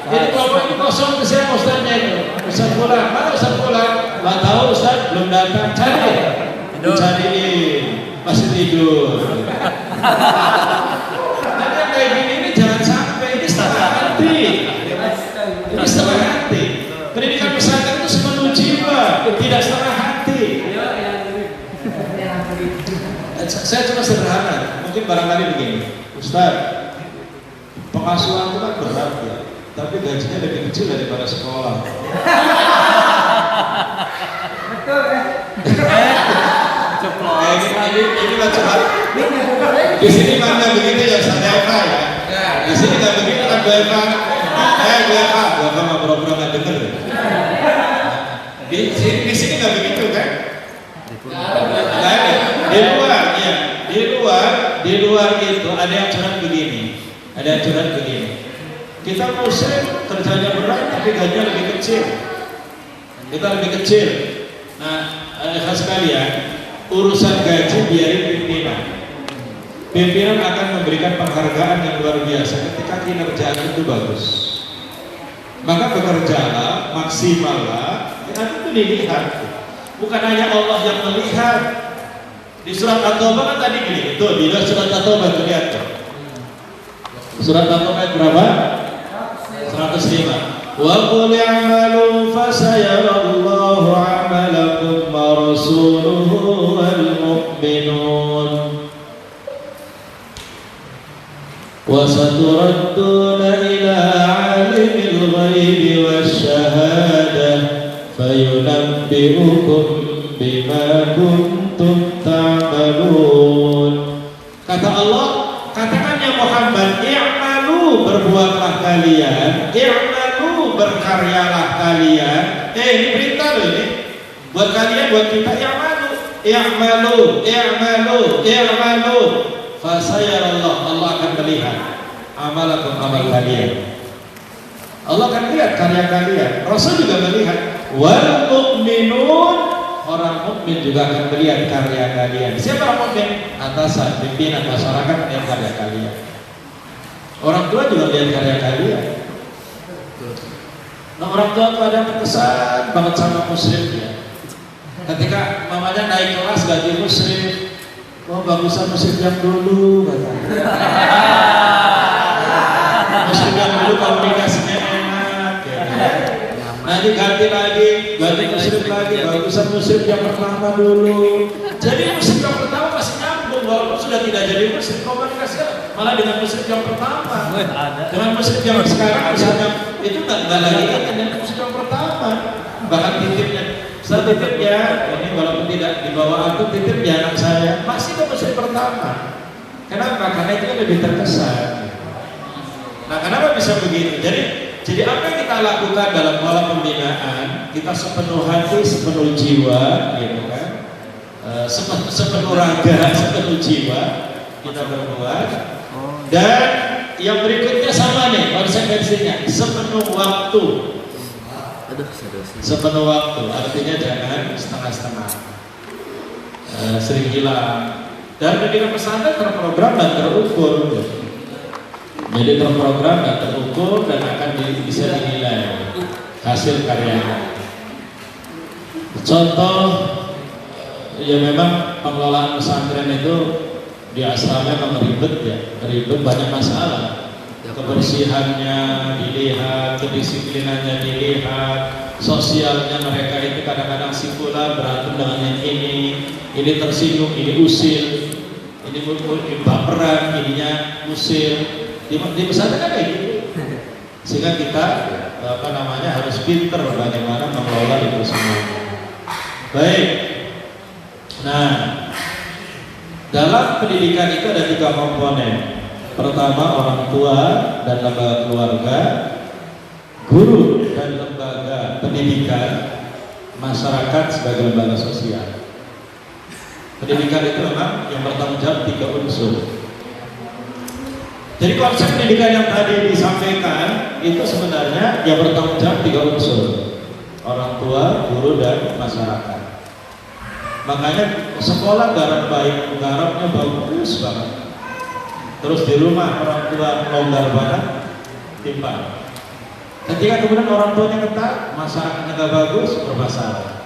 Jadi kalau ini kosong ke siapa ustaznya itu? Ustaz Fulan, mana Ustaz Fulan? Nggak tahu Ustaz, belum datang. Cariin, masih tidur. Nah, yang kayak gini ini jangan sampai, ini setengah hati. Ini setengah hati. Pendidikan pesantren itu sepenuh jiwa, tidak setengah hati. Saya cuma sederhana, mungkin barangkali begini, Ustaz, pengasuhan itu kan berat ya, tapi gajinya lebih kecil daripada sekolah. Ini macam di sini mana begitu ya Ustaz Eva ya? Di sini nggak begitu kan Bu Eva? Bu Eva mau pura-pura nggak denger. Di sini nggak begitu kan? Di luar itu ada yang curhat begini, kita muslim kerjanya berat tapi gajinya lebih kecil, kita lebih kecil. Nah, ikhlas sekalian, urusan gaji biarin pimpinan akan memberikan penghargaan yang luar biasa ketika kinerja itu bagus. Maka bekerjalah, maksimallah, itu dilihat. Bukan hanya Allah yang melihat. Di surat At-Taubah kan tadi gini, tuh di surat At-Taubah tuh lihat tuh. Surat At-Taubah berapa? 105. Wa qul i'malu fasayarallahu 'amalakum wa rasuluhu wal mu'minun wa saturadduna ila 'alimil ghaibi wasyahadah fayunabbi'ukum bima kuntum ta'malun. Kata Allah, katakan ya Muhammad, i'malu, berbuatlah kalian, i'malu, berkaryalah kalian. Ini perintah loh ini, buat kalian, buat kita, i'malu, fasayarallah, Allah akan melihat amalakum, amal kalian. Allah akan lihat karya kalian. Rasul juga melihat. Wal mu'minun, orang mukmin juga akan melihat karya kalian. Siapa orang mukmin? Atasan, pimpinan masyarakat melihat karya kalian. Orang tua juga melihat karya kalian. Nah, orang tua itu ada kesan banget sama muslimnya. ketika mamanya naik kelas gaji musyrif, oh bagusan musyrif yang dulu katanya. Musyrif yang dulu komunikasinya enak ya. Nanti ganti lagi, ganti musyrif lagi, bagusan musyrif yang pertama dulu. Jadi musyrif yang pertama masih nyambung, walaupun sudah tidak jadi musyrif, komunikasinya malah dengan musyrif yang pertama. Dengan musyrif yang sekarang misalnya itu nggak lagi kan dengan musyrif yang pertama. Bahkan titipnya, saya titipnya, ini walaupun tidak dibawa aku titipnya anak saya masih ke musyrif pertama. Kenapa? Karena itu kan lebih terkesan. Nah, kenapa bisa begitu? Jadi apa yang kita lakukan dalam pola pembinaan, kita sepenuh hati, sepenuh jiwa, gitu kan? Sepenuh raga, sepenuh jiwa kita berbuat. Dan yang berikutnya sama nih konsekuensinya, sepenuh waktu. Sepenuh waktu, artinya jangan setengah-setengah, sering hilang. Dan pendidikan pesantren terprogram dan terukur. Jadi terprogram dan terukur dan akan bisa dinilai hasil karyanya. Contoh, ya memang pengelolaan pesantren itu di asrama memang ribet ya, ribet, banyak masalah. Kebersihannya dilihat, kedisiplinannya dilihat, sosialnya mereka itu kadang-kadang simpulan berantem dengan yang ini tersinggung, ini usil, ini baperan, ininya usil. Di pesantren kan kayak gitu, sehingga kita harus pinter bagaimana mengelola itu semua. Baik, nah dalam pendidikan itu ada 3 komponen. Pertama orang tua dan lembaga keluarga, guru dan lembaga pendidikan, masyarakat sebagai lembaga sosial. Pendidikan itu memang yang bertanggung jawab 3 unsur. Jadi konsep pendidikan yang tadi disampaikan itu sebenarnya yang bertanggung jawab 3 unsur: orang tua, guru, dan masyarakat. Makanya sekolah garap baik, garapnya bagus banget. Terus di rumah orang tua longgar banget, timpang. Ketika kemudian orang tuanya ketat, masyarakatnya nggak bagus, bermasalah.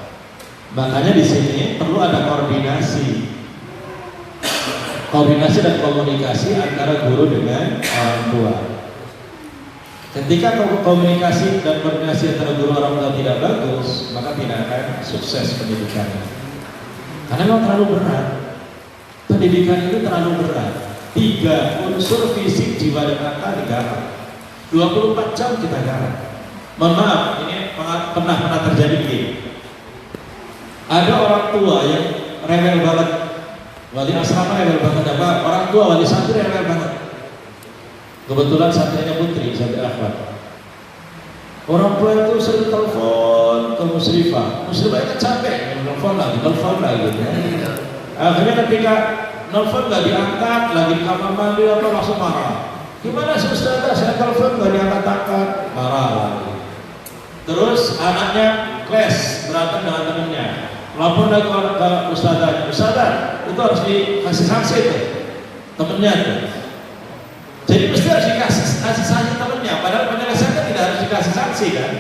Makanya di sini perlu ada koordinasi dan komunikasi antara guru dengan orang tua. Ketika komunikasi dan koordinasi antara guru orang tua tidak bagus, maka tidak akan sukses pendidikan. Karena memang terlalu berat. Pendidikan itu terlalu berat. 3 unsur fisik, jiwa, dan akal digarap. 24 jam kita garap. Mohon maaf, ini pernah terjadi begini. Ada orang tua yang rewel banget. Wali asrama rewel banget, apa? Orang tua wali santri rewel banget. Kebetulan santrinya putri, santri akhwat. Orang tua itu sering telepon ke musyrifah. Musyrifah itu capek, telepon lagi. Akhirnya ketika telepon nggak diangkat, lagi di kamar mandi apa langsung marah. Gimana sih Ustazah, saya telepon nggak diangkat-angkat, marah lagi. Terus anaknya kelas berantem dengan temennya. Lapor lagi ke Ustazah, itu harus dikasih sanksi tuh temennya tuh. Jadi mesti harus dikasih sanksi temennya. Padahal penyelesaian kan tidak harus dikasih sanksi kan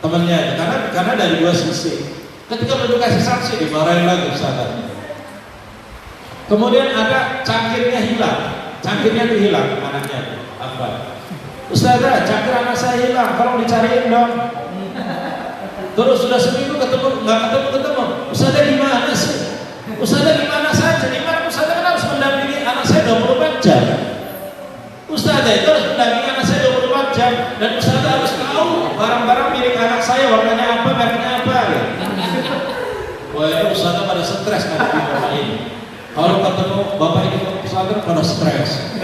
temennya, karena dari 2 sisi. Ketika belum dikasih sanksi dimarahin lagi Ustazahnya. Kemudian ada cangkirnya hilang, cangkirnya itu hilang anaknya. Apa? Ustazah, cangkir anak saya hilang, tolong dicariin dong. Terus sudah seminggu nggak ketemu. Ustazah di mana sih? Ustazah di mana saja? Di mana Ustazah kan harus mendampingi anak saya 24 jam. Ustazah itu harus mendampingi anak saya 24 jam dan Ustazah harus tahu barang-barang milik anak saya warnanya apa, mereknya apa. Wah itu Ustazah pada stres ngadepin bapak ini. Kalau ketemu bapak ini Ustazah pada stres.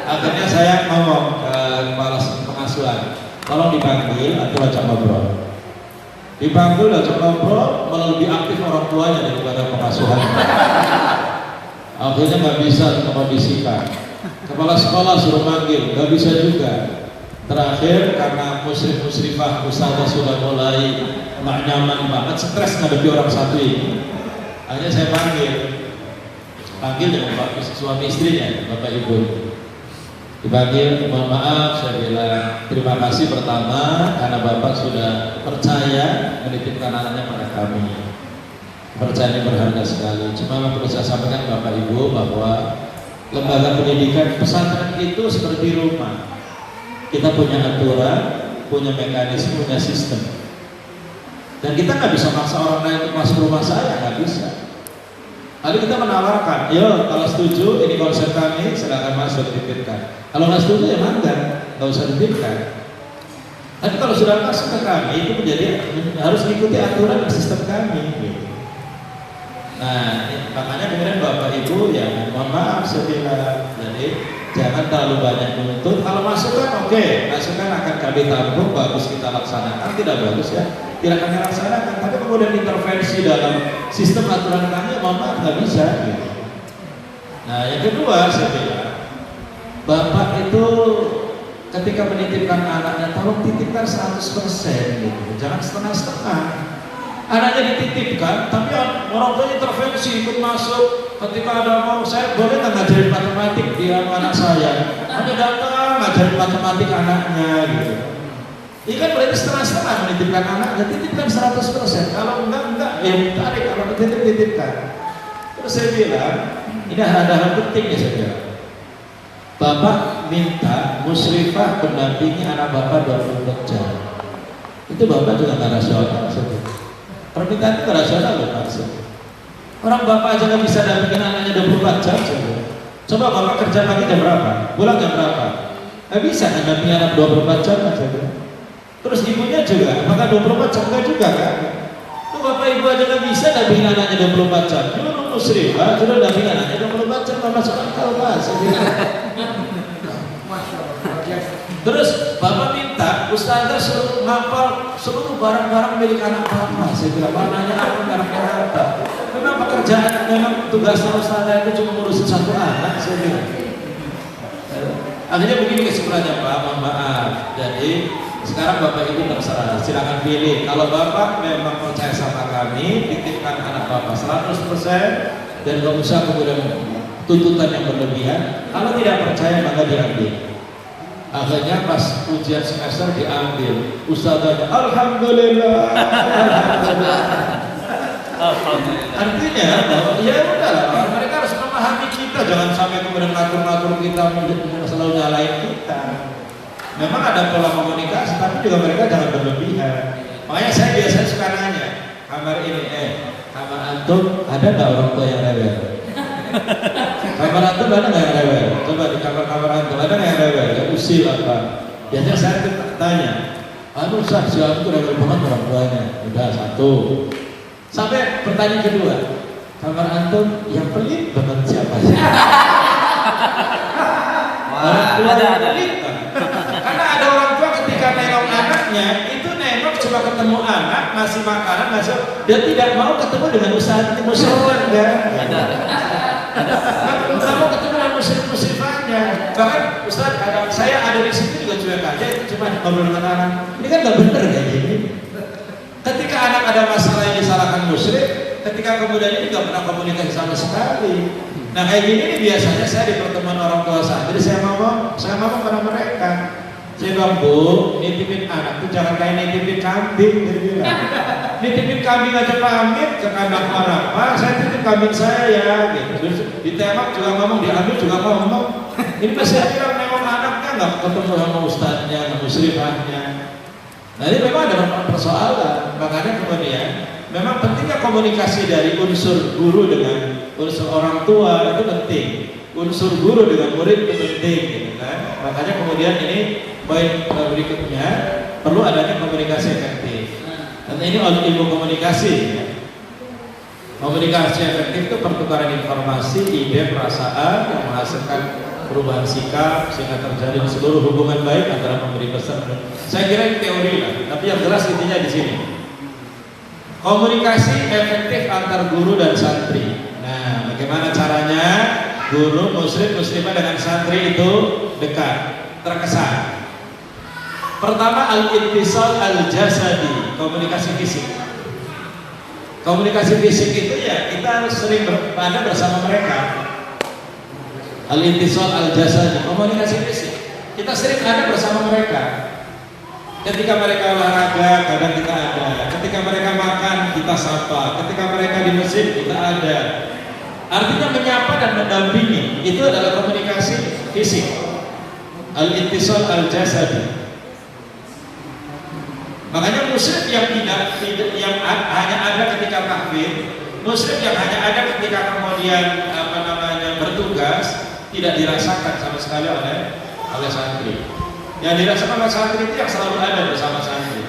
Akhirnya saya ngomong ke kepala pengasuhan, tolong dipanggil atau ajak ngobrol. Dipanggil ajak ngobrol, malah lebih aktif orang tuanya daripada pengasuhan. Akhirnya nggak bisa mengkondisikan. Kepala sekolah suruh manggil, nggak bisa juga. Terakhir karena musyrifah Ustazah sudah mulai nggak nyaman banget, stres ngadepi orang satu ini. Akhirnya saya panggil dengan suami istrinya, bapak ibu. Dipanggil, mohon maaf, saya bilang terima kasih pertama karena bapak sudah percaya menitipkan anaknya pada kami. Kepercayaan yang berharga sekali. Cuma perlu saya sampaikan Bapak Ibu bahwa lembaga pendidikan pesantren itu seperti rumah. Kita punya aturan, punya mekanisme, punya sistem. Dan kita nggak bisa maksa orang lain untuk masuk rumah saya, nggak bisa. Lalu kita menawarkan, yo kalau setuju ini konsep kami, silakan masuk dititipkan. Kalau nggak setuju ya mangga, nggak usah dititipkan. Tapi kalau sudah masuk ke kami itu menjadi harus mengikuti aturan dan sistem kami. Gitu. Nah, makanya kemudian Bapak Ibu ya mohon maaf sebilang, jadi jangan terlalu banyak menuntut. Kalau masukan oke, masukan akan kami tampung, bagus kita laksanakan, tidak bagus ya tidak kami laksanakan. Tapi kemudian intervensi dalam sistem aturan kami, mohon maaf nggak bisa. Gitu. Nah, yang kedua saya bilang, Bapak itu ketika menitipkan anaknya, tolong titipkan 100% gitu, jangan setengah-setengah. Anaknya dititipkan, tapi orang tuanya intervensi ikut masuk. Ketika ada mau, saya boleh nggak ngajarin matematik di anak saya? Ada datang ngajarin matematik anaknya gitu. Ini kan berarti setengah-setengah menitipkan anaknya, titipkan 100%. Kalau enggak, ya tarik. Kalau titipkan. Terus saya bilang, ini ada hal penting ya saya bilang. Bapak minta musyrifah mendampingi anak Bapak 24 jam. Itu Bapak juga nggak rasional sebenarnya. Permintaan itu rasional loh maksud. Orang Bapak aja nggak bisa dampingin anaknya 24 jam saja. Coba Bapak kerja pagi jam berapa? Pulang jam berapa? Nggak bisa kan dampingin anak 24 jam aja. Terus ibunya juga, maka 24 jam enggak juga kan? Tuh Bapak Ibu aja nggak bisa dampingin anaknya 24 jam. Dulu musyrifah sudah dampingin anaknya 24 jam, nggak masuk akal Mas. Terus Bapak minta Ustazah suruh ngapal seluruh barang-barang milik anak Bapak. Saya bilang, warnanya apa, barangnya apa? Memang pekerjaan, memang tugasnya Ustazah itu cuma ngurusin satu anak. Saya bilang. Akhirnya begini kesimpulannya Pak, mohon maaf. Jadi sekarang Bapak Ibu terserah, silakan pilih. Kalau Bapak memang percaya sama kami, titipkan anak Bapak 100% dan nggak usah kemudian tuntutan yang berlebihan. Kalau tidak percaya maka diambil. Akhirnya pas ujian semester diambil, Ustazahnya Alhamdulillah. Artinya ya udahlah, mereka harus memahami kita, jangan sampai kemudian ngatur-ngatur kita, selalu nyalain kita. Memang ada pola komunikasi, tapi juga mereka jangan berlebihan. Makanya saya biasanya suka nanya, kamar ini, kamar antum ada nggak orang tua yang rewel? Kamar antum ada nggak yang rewel? Coba di kamar antum ada nggak yang rewel? Ya usil apa? Biasanya saya tanya, Ustaz, si antum rewel banget orang tuanya. Udah satu. Sampai pertanyaan kedua, kamar antum yang pelit banget siapa sih? Ada. Karena ada orang tua ketika nengok anaknya itu nengok cuma ketemu anak ngasih makanan ngasih, dia tidak mau ketemu dengan ustaz musyrifah ya. Nggak mau ketemu dengan musyrifahnya. Bahkan ustaz saya ada di situ juga cuek aja, itu cuma ngobrol dengan anak. Ini kan nggak bener kayak gini. Ketika anak ada masalah yang disalahkan musyrik, ketika kemudian ini nggak pernah komunikasi sama sekali. Nah kayak gini nih biasanya saya di pertemuan orang tua santri, saya ngomong pada mereka, saya bilang, Bu, nitipin anak tuh jangan kayak nitipin kambing, dia bilang. Nitipin kambing aja pamit ke kandang orang, Pak, saya titip kambing saya ya, gitu. Terus ditembak juga ngomong, diambil juga ngomong. Ini pasti saya bilang memang anaknya nggak ketemu sama ustadznya, nggak musyrifahnya. Nah ini memang ada persoalan, makanya kemudian memang pentingnya komunikasi dari unsur guru dengan unsur orang tua itu penting, unsur guru dengan murid itu penting, gitu kan? Makanya kemudian ini poin berikutnya perlu adanya komunikasi efektif. Dan ini ilmu komunikasi. Ya. Komunikasi efektif itu pertukaran informasi, ide, perasaan yang menghasilkan perubahan sikap sehingga terjadi seluruh hubungan baik antara pemberi pesan. Saya kira ini teori lah, tapi yang jelas intinya di sini. Komunikasi efektif antar guru dan santri. Nah, bagaimana caranya guru muslimah dengan santri itu dekat, terkesan. Pertama al-ittisal al-jasadi, komunikasi fisik. Komunikasi fisik itu ya kita harus sering berada bersama mereka. Al-ittisal al-jasadi, komunikasi fisik. Kita sering ada bersama mereka. Ketika mereka olahraga, kadang kita ada. Ketika mereka makan, kita sapa. Ketika mereka di masjid, kita ada. Artinya menyapa dan mendampingi itu adalah komunikasi fisik. Al-ittisal al-jasadi. Makanya musyrik yang yang hanya ada ketika takbir, musyrik yang hanya ada ketika kemudian bertugas, tidak dirasakan sama sekali oleh santri. Yang dirasakan oleh santri itu yang selalu ada bersama santri.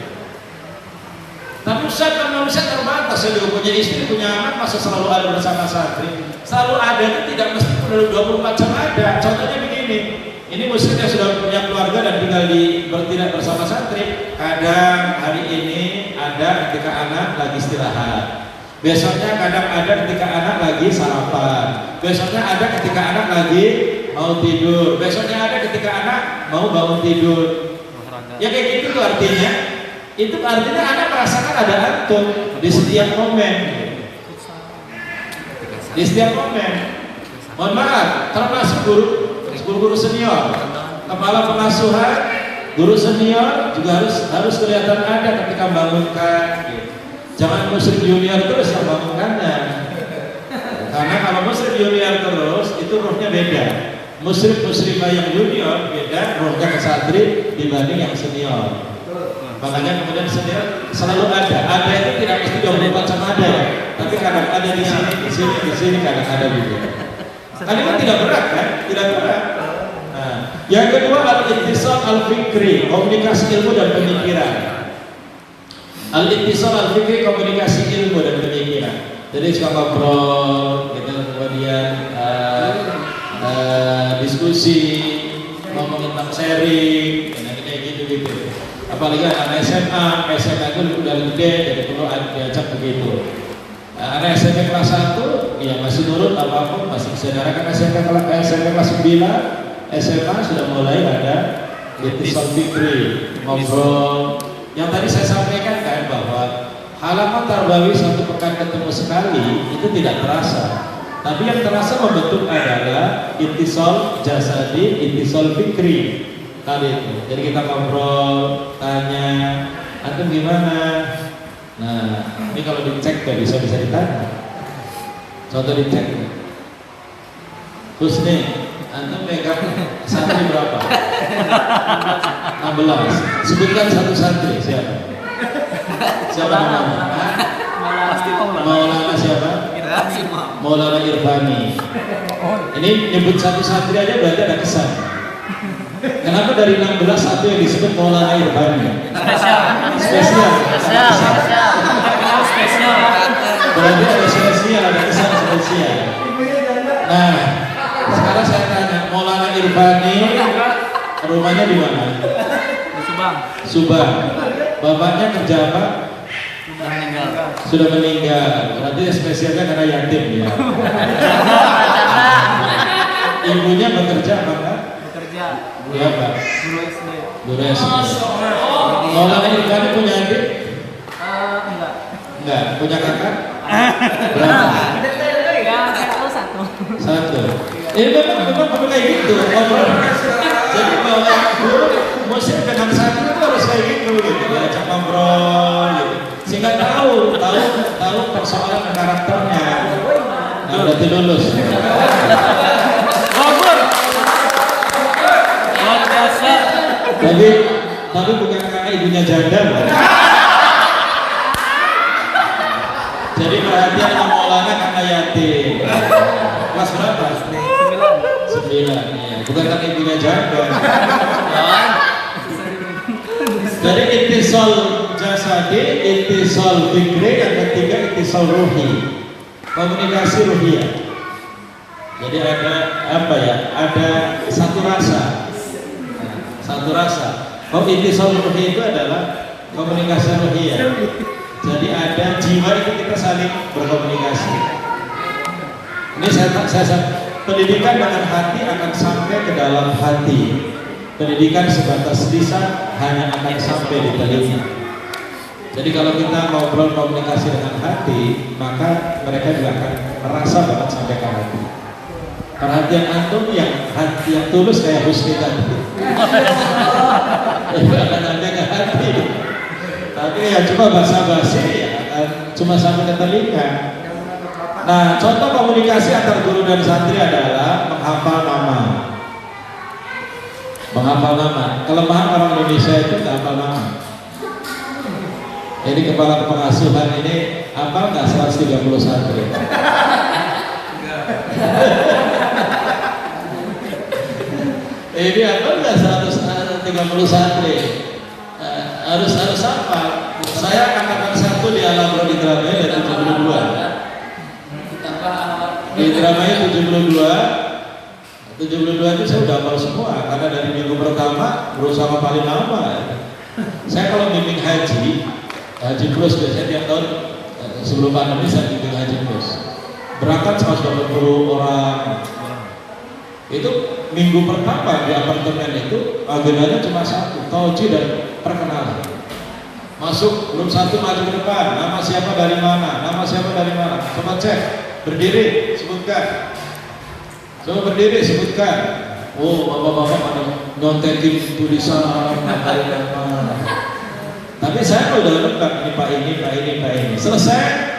Tapi Ustaz, kan manusia terbatas, saya juga punya istri, punya anak, masa selalu ada bersama santri? Selalu ada itu tidak mesti 24 jam ada. Contohnya begini, ini musyrik yang sudah punya keluarga dan tinggal tidak bersama santri. Kadang hari ini ada ketika anak lagi istirahat. Besoknya kadang ada ketika anak lagi sarapan. Besoknya ada ketika anak lagi mau tidur. Besoknya ada ketika anak mau bangun tidur. Ya kayak gitu tuh artinya. Itu artinya anak merasakan ada antum di setiap momen. Di setiap momen. Mohon maaf, termasuk guru senior, kepala pengasuhan, guru senior juga harus kelihatan ada ketika membangunkan. Jangan musyrik junior terus yang bangunkannya. Karena kalau musyrik junior terus itu rohnya beda. Musyrikah yang junior beda rohnya ke santri dibanding yang senior. Makanya kemudian senior selalu ada. Ada itu tidak mesti 24 jam ada, tapi kadang ada di sini kadang ada gitu. Kalimat tidak berat kan? Tidak berat. Nah, yang kedua al-ittisal al-fikri, komunikasi ilmu dan pemikiran. Al-ittisal al-fikri, komunikasi ilmu dan pemikiran. Jadi suka ngobrol, gitu, kemudian diskusi, ngomong tentang sharing, kayak gitu. Apalagi anak SMA itu udah gede, jadi perlu diajak begitu. Anak SMP kelas 1, ya masih nurut apapun, masih bisa darahkan. SMP kelas 9, SMA sudah mulai ada ittisal fikri, ngobrol. Yang tadi saya sampaikan kan bahwa halaman tarbawi 1 pekan ketemu sekali itu tidak terasa. Tapi yang terasa membentuk adalah ittisal jasadi, ittisal fikri. Tadi itu. Jadi kita ngobrol, tanya, antum gimana? Nah, ini kalau dicek gak bisa ditanya. Contoh dicek. Terus nih, antum pegang santri berapa? 16. Sebutkan satu santri, siapa? Siapa namanya? Maulana siapa? Maulana Irfani. Ini nyebut satu santri aja berarti ada kesan. Kenapa dari 16 satu yang disebut Maulana Irfani? Spesial. Berarti ada spesial, ada kesan spesial. Nah, sekarang saya tanya, Maulana Irfani rumahnya di mana? Subang. Bapaknya kerja apa? Sudah meninggal. Berarti spesialnya karena yatim ya. Ibunya bekerja apa enggak? Iya Pak. Guru SD. Maulana Irfani punya adik? Enggak. Punya kakak? Berapa? Satu. Ini memang kayak gitu. Jadi bahwa guru musik dengan santri itu harus kayak gitu. Diajak ngobrol gitu. Sehingga tahu persoalan karakternya. Nah, berarti lulus. Tapi bukan karena ibunya janda. Jadi perhatian Maulana karena yatim. Kelas berapa? 9. Ya. Bukan karena ibunya janda. Jadi ittisal jasadi, ittisal fikri, yang ketiga ittisal ruhi, komunikasi ruhiyah. Jadi ada apa ya? Ada satu rasa. Oh, ittisal ruhi itu adalah komunikasi ruhiyah. Jadi ada jiwa itu kita saling berkomunikasi. Ini saya pendidikan dengan hati akan sampai ke dalam hati. Pendidikan sebatas lisan hanya akan sampai di telinga. Jadi kalau kita ngobrol komunikasi dengan hati, maka mereka juga akan merasa banget sampai ke hati. Perhatian antum yang hati yang tulus kayak Husni tadi. Itu akan sampai ke hati. ya cuma basa-basi ya cuma sampai ke telinga. Nah, contoh komunikasi antar guru dan santri adalah menghafal nama. Menghafal nama. Kelemahan orang Indonesia itu nggak hafal nama. Jadi kepala pengasuhan ini apa nggak 130 santri? Ini apa nggak 130 santri? Harus hafal. Saya angkatan 1 di Alabro di Indramayu dari 72. Di Indramayu 72 itu saya udah hafal semua karena dari minggu pertama berusaha paling lama. Saya kalau bimbing haji plus biasanya tiap tahun sebelum pandemi saya bimbing haji plus. Berangkat 180 orang. Itu minggu pertama di apartemen itu agendanya cuma satu, tauji dan perkenalan. Masuk belum satu maju ke depan, nama siapa dari mana, coba cek, berdiri sebutkan, coba berdiri sebutkan. Oh bapak-bapak pada nyontekin tulisan dari nama. Tapi saya udah lengkap ini pak ini. Selesai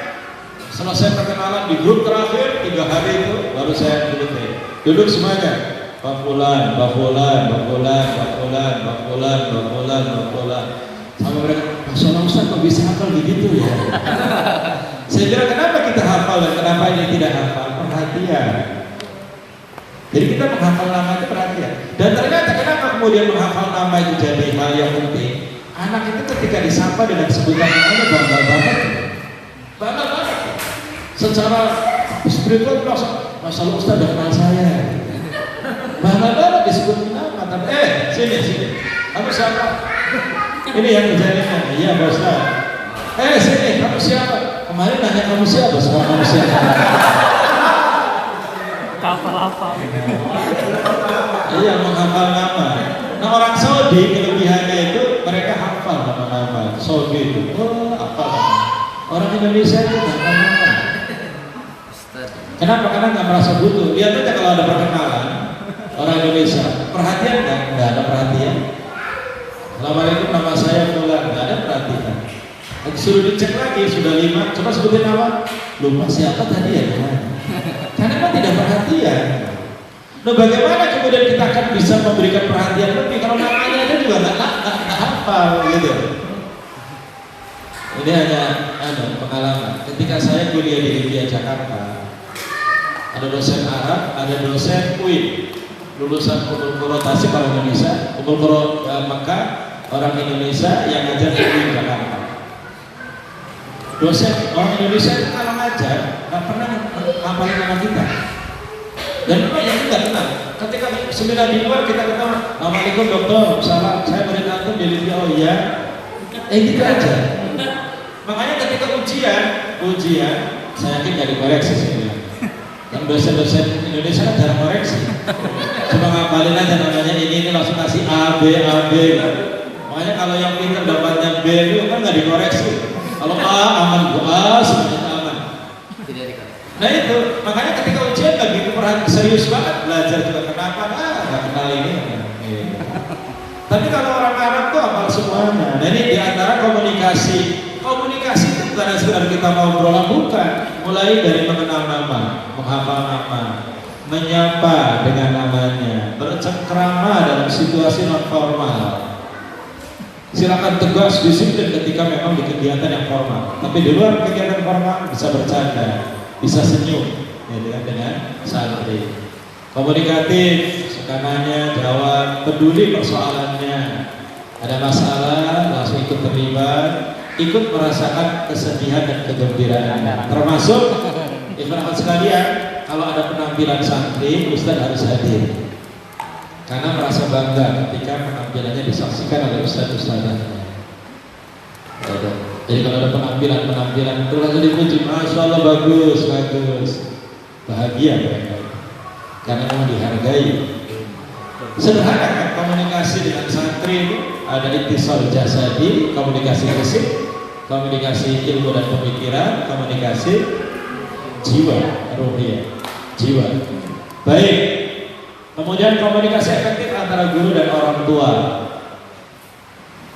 perkenalan di grup terakhir 3 hari itu baru saya duduk semuanya. Pak Fulan. Sampai mereka, Masya Ustaz kok bisa hafal begitu ya? Saya kira kenapa kita hafal dan kenapa ini tidak hafal? Perhatian. Jadi kita menghafal nama itu perhatian. Dan ternyata kenapa kemudian menghafal nama itu jadi hal yang penting? Anak itu ketika disapa dengan sebutan namanya bangga banget. Secara spiritual Masya Allah Ustaz udah kenal saya. Bangga banget disebut nama. Tapi sini. Kamu siapa? Ini yang kejadiannya. Iya Pak Ustaz. Sini, kamu siapa? Kemarin nanya kamu siapa? Sekarang kamu siapa? Hafal apa? Iya, menghafal nama. Nah, orang Saudi kelebihannya itu mereka hafal nama-nama. Saudi itu, hafal nama. Orang Indonesia itu nggak hafal nama. Kenapa? Karena nggak merasa butuh. Lihat aja kalau ada perkenalan orang Indonesia, perhatian nggak ada perhatian. Assalamualaikum, nama saya Fulan, nggak ada perhatian. Suruh dicek lagi, sudah 5, coba sebutin nama. Lupa siapa tadi ya? Karena memang tidak perhatian. Nah bagaimana kemudian kita akan bisa memberikan perhatian lebih kalau namanya aja juga nggak hafal gitu. Ini hanya pengalaman. Ketika saya kuliah di India Jakarta, ada dosen Arab, ada dosen UIN, lulusan Ummul Qura Tasik orang Indonesia, Ummul Qura Mekah orang Indonesia yang ngajar di UIN Jakarta. Dosen orang Indonesia itu kalau ngajar nggak pernah hafalin nama kita. Dan memang yang kita kenal. Ketika seminar di luar kita ketemu, Assalamualaikum dokter, salam, saya murid antum di Libya, oh iya, gitu aja. Makanya ketika ujian, saya yakin nggak dikoreksi sih. Dan dosen-dosen Indonesia kan jarang koreksi. Cuma ngapalin aja namanya ini langsung kasih A, B. Makanya kalau yang pintar dapatnya B itu kan nggak dikoreksi. Kalau A aman, A semuanya aman. Nah itu, makanya ketika ujian nggak gitu perhatian serius banget belajar juga kenapa? Nggak kenal ini. Tapi kalau orang Arab tuh hafal semuanya. Nah ini diantara komunikasi. Komunikasi itu bukan sekedar kita ngobrol, bukan. Mulai dari mengenal nama, menghafal nama, menyapa dengan namanya, bercengkrama dalam situasi non formal. Silakan tegas, disiplin ketika memang di kegiatan yang formal. Tapi di luar kegiatan formal bisa bercanda, bisa senyum, ya, dengan santri. Komunikatif, suka nanya, jawab, peduli persoalannya. Ada masalah, langsung ikut terlibat. Ikut merasakan kesedihan dan kegembiraan, termasuk ikhwan sekalian, kalau ada penampilan santri, Ustaz harus hadir karena merasa bangga ketika penampilannya disaksikan oleh Ustaz-Ustaznya. Jadi kalau ada penampilan itu langsung dipuji, Masya Allah bagus, bahagia mereka karena mau dihargai. Sederhana kan komunikasi dengan santri itu ada ittisal jasadi, komunikasi fisik, komunikasi ilmu dan pemikiran, komunikasi jiwa, ruhiyah, jiwa. Baik. Kemudian komunikasi efektif antara guru dan orang tua.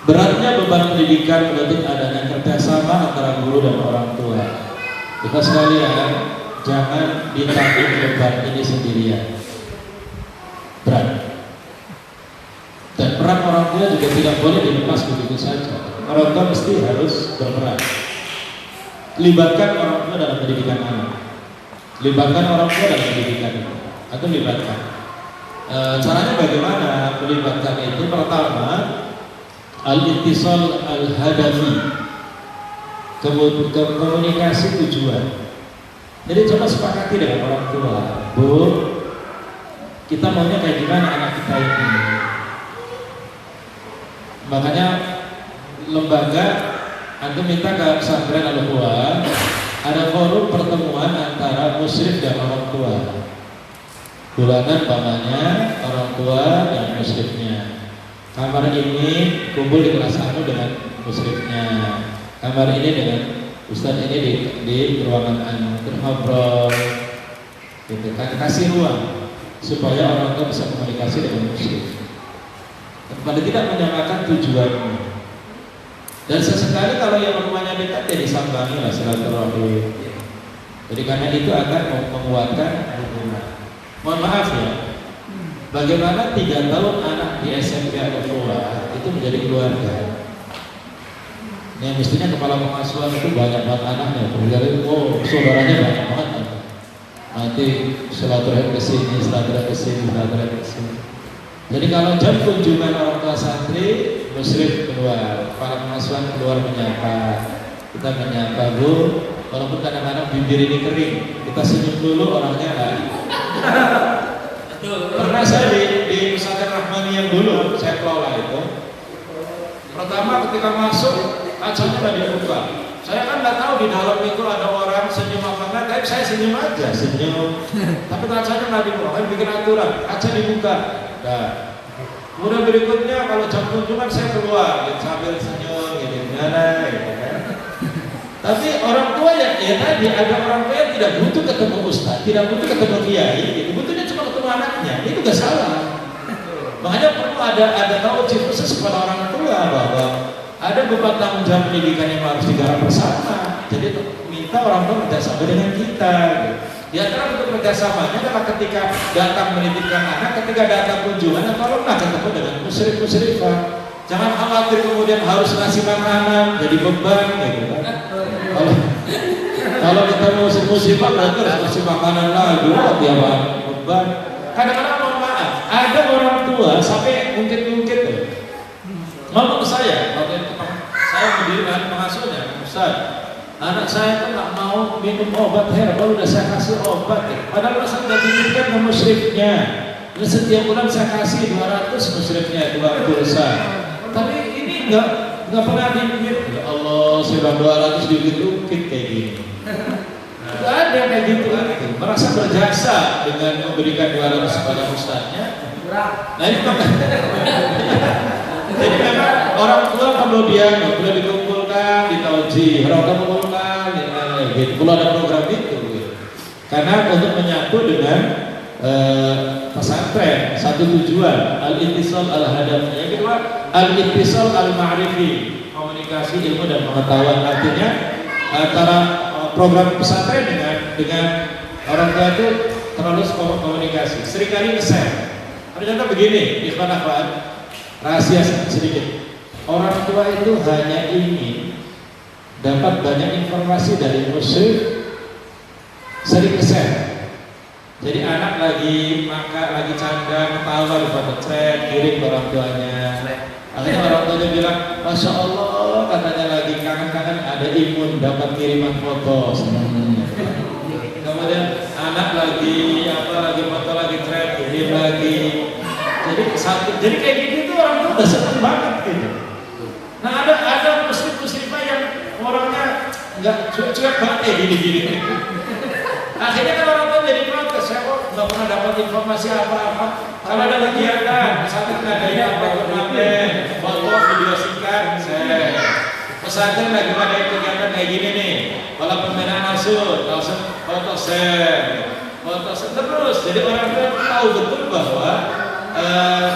Beratnya beban pendidikan menuntut adanya kerjasama antara guru dan orang tua. Kita sekalian jangan ditanggung beban ini sendirian. Berat. Dan peran orang tua juga tidak boleh dilepas begitu saja. Orang tua mesti harus berperan. Libatkan orang tua dalam pendidikan anak. Libatkan orang tua dalam pendidikan itu. Atau libatkan. Caranya bagaimana melibatkan itu? Pertama, al-ittisal al-hadafi, komunikasi tujuan. Jadi coba sepakati dengan orang tua, Bu, kita maunya kayak gimana anak kita ini. Makanya lembaga antum minta ke pesantren Al-Quran ada forum pertemuan antara musyrif dan orang tua. Bulanan pamannya, orang tua dan musyrifnya. Kamar ini kumpul di kelas 1 dengan musyrifnya. Kamar ini dengan ustadz ini di ruangan anu ngobrol. Gitu kan, kasih ruang supaya orang tua bisa komunikasi dengan musyrif. Pada tidak menyamakan tujuannya. Dan sesekali kalau yang rumahnya dekat ya disambangi lah silaturahmi. Jadi karena itu akan menguatkan hubungan. Mohon maaf ya, bagaimana 3 tahun anak di SMP atau sekolah itu menjadi keluarga. Yang mestinya kepala pengasuhan itu banyak banget anaknya. Jadi saudaranya banyak banget. Nanti silaturahmi ke sini, silaturahmi ke sini, silaturahmi ke sini. Jadi kalau jam kunjungan orang tua santri, musyrif keluar, kepala pengasuhan keluar menyapa. Kita menyapa, Bu, walaupun kadang-kadang bibir ini kering, kita senyum dulu orangnya lari. Pernah saya di pesantren Rahmaniyah dulu, saya kelola itu. Pertama ketika masuk, kacanya nggak dibuka. Saya kan nggak tahu di dalam itu ada orang senyum apa enggak, tapi saya senyum aja, senyum. Tapi kacanya nggak dibuka, kan bikin aturan, kaca dibuka. Nah, kemudian berikutnya kalau jam kunjungan saya keluar, gitu, sambil senyum, gimana, gitu kan. Tapi orang tua ya tadi ada orang tua yang tidak butuh ketemu ustaz, tidak butuh ketemu kiai, gitu. Butuhnya cuma ketemu anaknya, itu gak salah. Makanya perlu ada tausiah khusus kepada orang tua bahwa ada beban tanggung jawab pendidikan yang harus digarap bersama. Jadi minta orang tua kerjasama dengan kita. Gitu. Di antara bentuk kerjasamanya adalah ketika datang menitipkan anak, ketika datang kunjungan, tolonglah ketemu dengan musyrif-musyrifah. Jangan khawatir kemudian harus ngasih makanan, jadi beban, gitu kan. Kalau kita musyrifah berarti harus ngasih makanan lagi, tiap hari beban. Kadang-kadang mohon maaf, ada orang tua sampai mungkin-mungkin ngomong ke saya, waktu itu saya mendirikan pengasuhnya, Ustaz. Anak saya tuh nggak mau minum obat herbal, udah saya kasih obat ya. Padahal saya udah titipkan ke musyrifnya. Dan setiap bulan saya kasih 200 musyrifnya, 2 pulsa. Tapi ini nggak pernah diingat. Ya Allah, sudah 200 diukit kayak gini. Nggak ada kayak gitu. Merasa berjasa dengan memberikan 200 kepada ustaznya. Nah ini jadi memang orang tua kalau dia nggak boleh dikumpulkan, ditauji, orang tua mengumpulkan, gitu. Perlu ada program itu, gitu. Karena untuk menyatu dengan pesantren, satu tujuan, al-ittisal al-hadaf. Yang kedua, al-ittisal al-ma'rifi, komunikasi ilmu dan pengetahuan. Artinya antara program pesantren dengan orang tua itu terlalu komunikasi. Seringkali nge-share. Ada contoh begini, ikhwan akhwat. Rahasia sedikit. Orang tua itu hanya ingin dapat banyak informasi dari musyrif, sering share. Jadi anak lagi makan, lagi canda, ketawa di foto thread, kirim ke orang tuanya. Akhirnya orang tuanya bilang, Masya Allah, katanya lagi kangen-kangen ada imun dapat kiriman foto. Kemudian anak lagi foto lagi thread, kirim lagi. Jadi kayak gitu orang tuh udah seneng banget gitu. Nah ada muslim-muslimah yang orangnya nggak cuek-cuek banget gini-gini. Akhirnya kan orang tuh jadi protes, saya kok nggak pernah dapat informasi apa-apa. Kalau ada kegiatan, misalnya ngadain apa turnamen, foto, video singkat, saya pesantren lagi ngadain kegiatan kayak gini nih. Kalau pembinaan asuh, foto share terus. Jadi orang tua tahu betul bahwa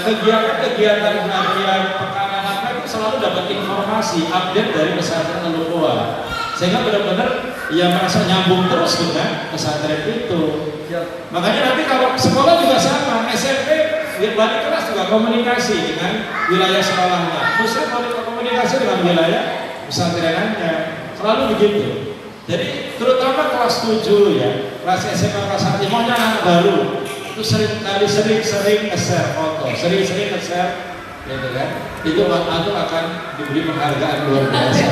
kegiatan harian pekan apa itu selalu dapat informasi update dari pesantren Al-Ukhwah, sehingga benar-benar ia merasa nyambung terus dengan pesantren itu. Makanya nanti kalau sekolah juga sama, SMP balik kelas juga komunikasi dengan wilayah sekolahnya, pusat komunikasi dengan wilayah pesantrenannya, selalu begitu. Jadi terutama kelas 7 ya, kelas SMA kelas 1, maunya anak baru itu sering nge-share foto, sering nge-share, gitu kan? Itu akan diberi penghargaan luar biasa.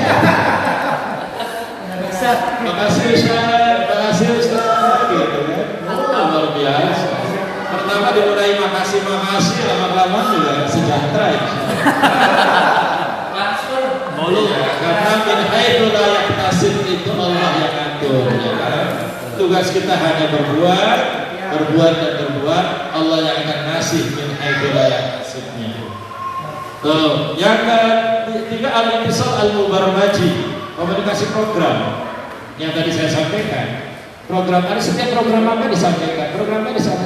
Makasih Ustaz, gitu kan? Luar biasa. Pertama dimulai makasih, lama-lama juga sejahtera ya. Karena min haitsu la yahtasib itu Allah yang atur ya kan. Tugas kita hanya berbuat, Allah yang akan ngasih min haitsu la yahtasibnya. Tuh, yang ketiga al-ittisal al-mubarmaji, komunikasi program. Yang tadi saya sampaikan, program ada setiap program apa disampaikan,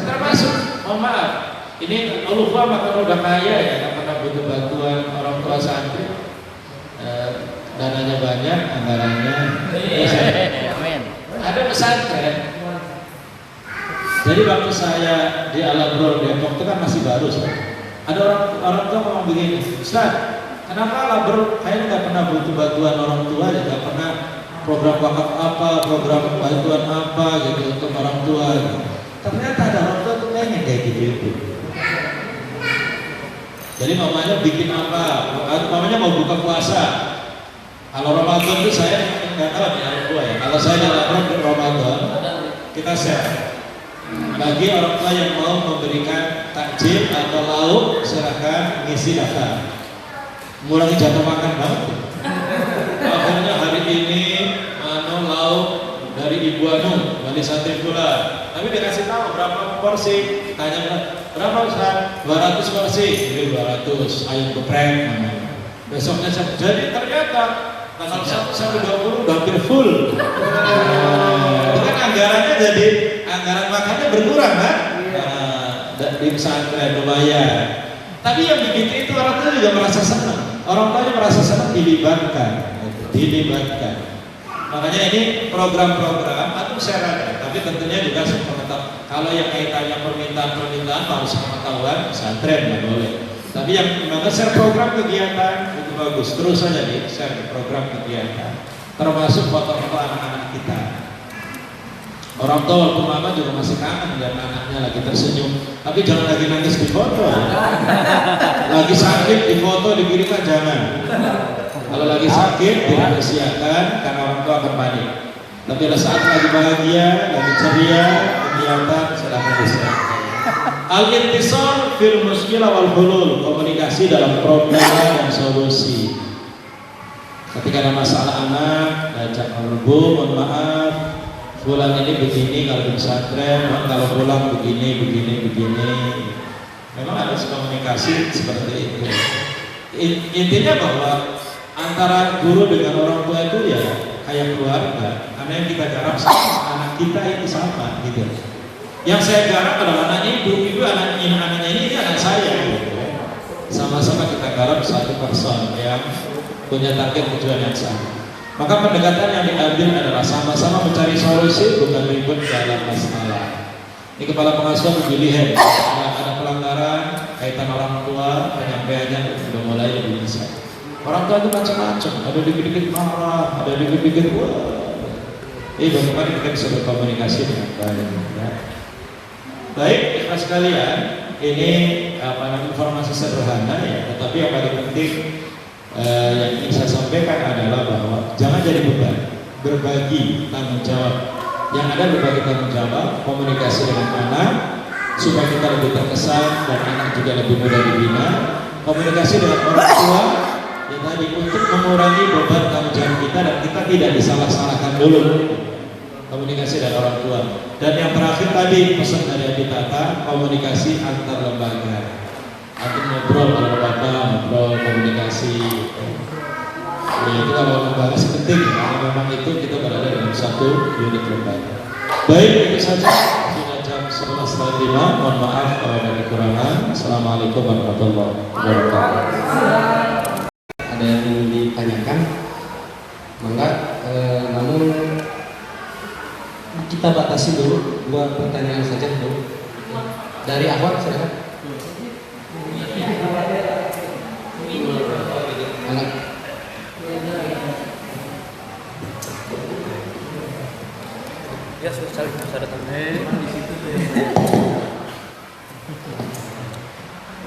termasuk, mohon maaf, ini Al-Ukhwah maka udah kaya ya, nggak pernah butuh bantuan orang tua santri, dananya banyak, anggarannya, ada pesantren. Jadi waktu saya di Al-Abror Depok itu kan masih baru, ada orang tua ngomong begini, Ustaz, kenapa Al-Abror kayaknya nggak pernah butuh bantuan orang tua, nggak pernah program wakaf apa, program bantuan apa gitu untuk orang tua gitu. Ternyata ada orang tua tuh pengen kayak gitu. Jadi mamanya bikin apa, mamanya mau buka puasa. Kalau Ramadan itu saya nggak tahu ya orang tua ya. Kalau saya di Ramadan kita share. Bagi orang tua yang mau memberikan takjil atau lauk, silahkan ngisi daftar. Mengurangi jatuh makan banget. Akhirnya hari ini lauk dari Ibu Anu Wali Santri pula, tapi dikasih tahu berapa porsi, tanya berapa Ustaz, 200 porsi, jadi 200 ayam geprek. Besoknya jadi ternyata tanggal 1 sampai 20 udah hampir full. Itu kan anggarannya jadi anggaran makannya berkurang kan? Di pesantren lumayan. Tapi yang begitu itu orang tua juga merasa senang. Orang tuanya merasa senang dilibatkan. Makanya ini program-program atau syarat, tapi tentunya juga sepengetahuan. Kalau yang kaitannya permintaan harus pengetahuan pesantren nggak boleh. Tapi yang memang share program kegiatan itu bagus, terus saja nih share program kegiatan, termasuk foto-foto anak-anak kita. Orang tua walaupun lama juga masih kangen lihat anaknya lagi tersenyum, tapi jangan lagi nangis di foto. Lagi sakit di foto dikirimkan jangan. Kalau lagi sakit tidak disiakan karena orang tua akan panik. Tapi pada saat lagi bahagia, lagi ceria, kegiatan sedang disiapkan. Al-intisar fil muskilah wal hulul, komunikasi dalam problem dan solusi. Ketika ada masalah anak, ajak Bu, mohon maaf, bulan ini begini kalau di pesantren, kalau pulang begini. Memang ada komunikasi seperti itu. Intinya bahwa antara guru dengan orang tua itu ya kayak keluarga, karena yang kita garap sama anak kita itu sama gitu. Yang saya garap adalah anak ibu anaknya ini anak saya gitu. Sama-sama kita garap satu person yang punya target tujuan yang sama. Maka pendekatan yang diambil adalah sama-sama mencari solusi, bukan ribut dalam masalah. Ini kepala pengasuhan dilihat ada pelanggaran kaitan orang tua, penyampaiannya sudah mulai lebih bisa. Orang tua itu macam-macam, ada dikit-dikit marah, ada dikit-dikit wah. Bagaimana kita bisa berkomunikasi dengan baik? Ya. Baik, ikhlas sekalian, ini informasi sederhana ya, tetapi yang paling penting yang ingin saya sampaikan adalah bahwa jangan jadi beban, berbagi tanggung jawab. Yang ada berbagi tanggung jawab, komunikasi dengan anak supaya kita lebih terkesan dan anak juga lebih mudah dibina. Komunikasi dengan orang tua yang tadi untuk mengurangi beban tanggung jawab kita dan kita tidak disalah-salahkan dulu. Komunikasi dengan orang tua. Dan yang terakhir tadi pesan dari Abi Tata, komunikasi antar lembaga. Aku ngobrol kalau ngobrol komunikasi. Ya itu kalau lembaga penting karena memang itu kita berada dalam satu unit lembaga. Baik, itu saja. Sudah jam 11.05. Mohon maaf kalau ada kekurangan. Assalamualaikum warahmatullahi wabarakatuh. yang ingin ditanyakan, maka namun kita batasi dulu 2 pertanyaan saja dulu. Dari Ahwat silakan. Anak. Ya, sudah datang. Di situ.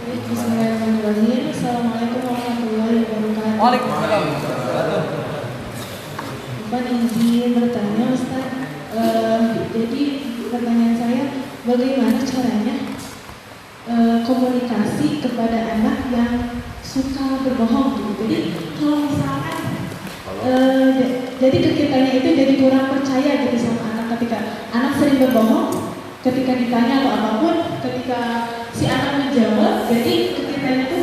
Bismillahirrahmanirrahim. Assalamualaikum warahmatullahi wabarakatuh. Waalaikumsalam. Bapak izin bertanya Ustaz. Jadi pertanyaan saya, bagaimana caranya komunikasi kepada anak yang suka berbohong gitu. Jadi kalau misalkan jadi ke kitanya itu jadi kurang percaya gitu sama anak ketika anak sering berbohong, ketika ditanya atau apapun, ketika si anak menjawab, jadi ke kitanya itu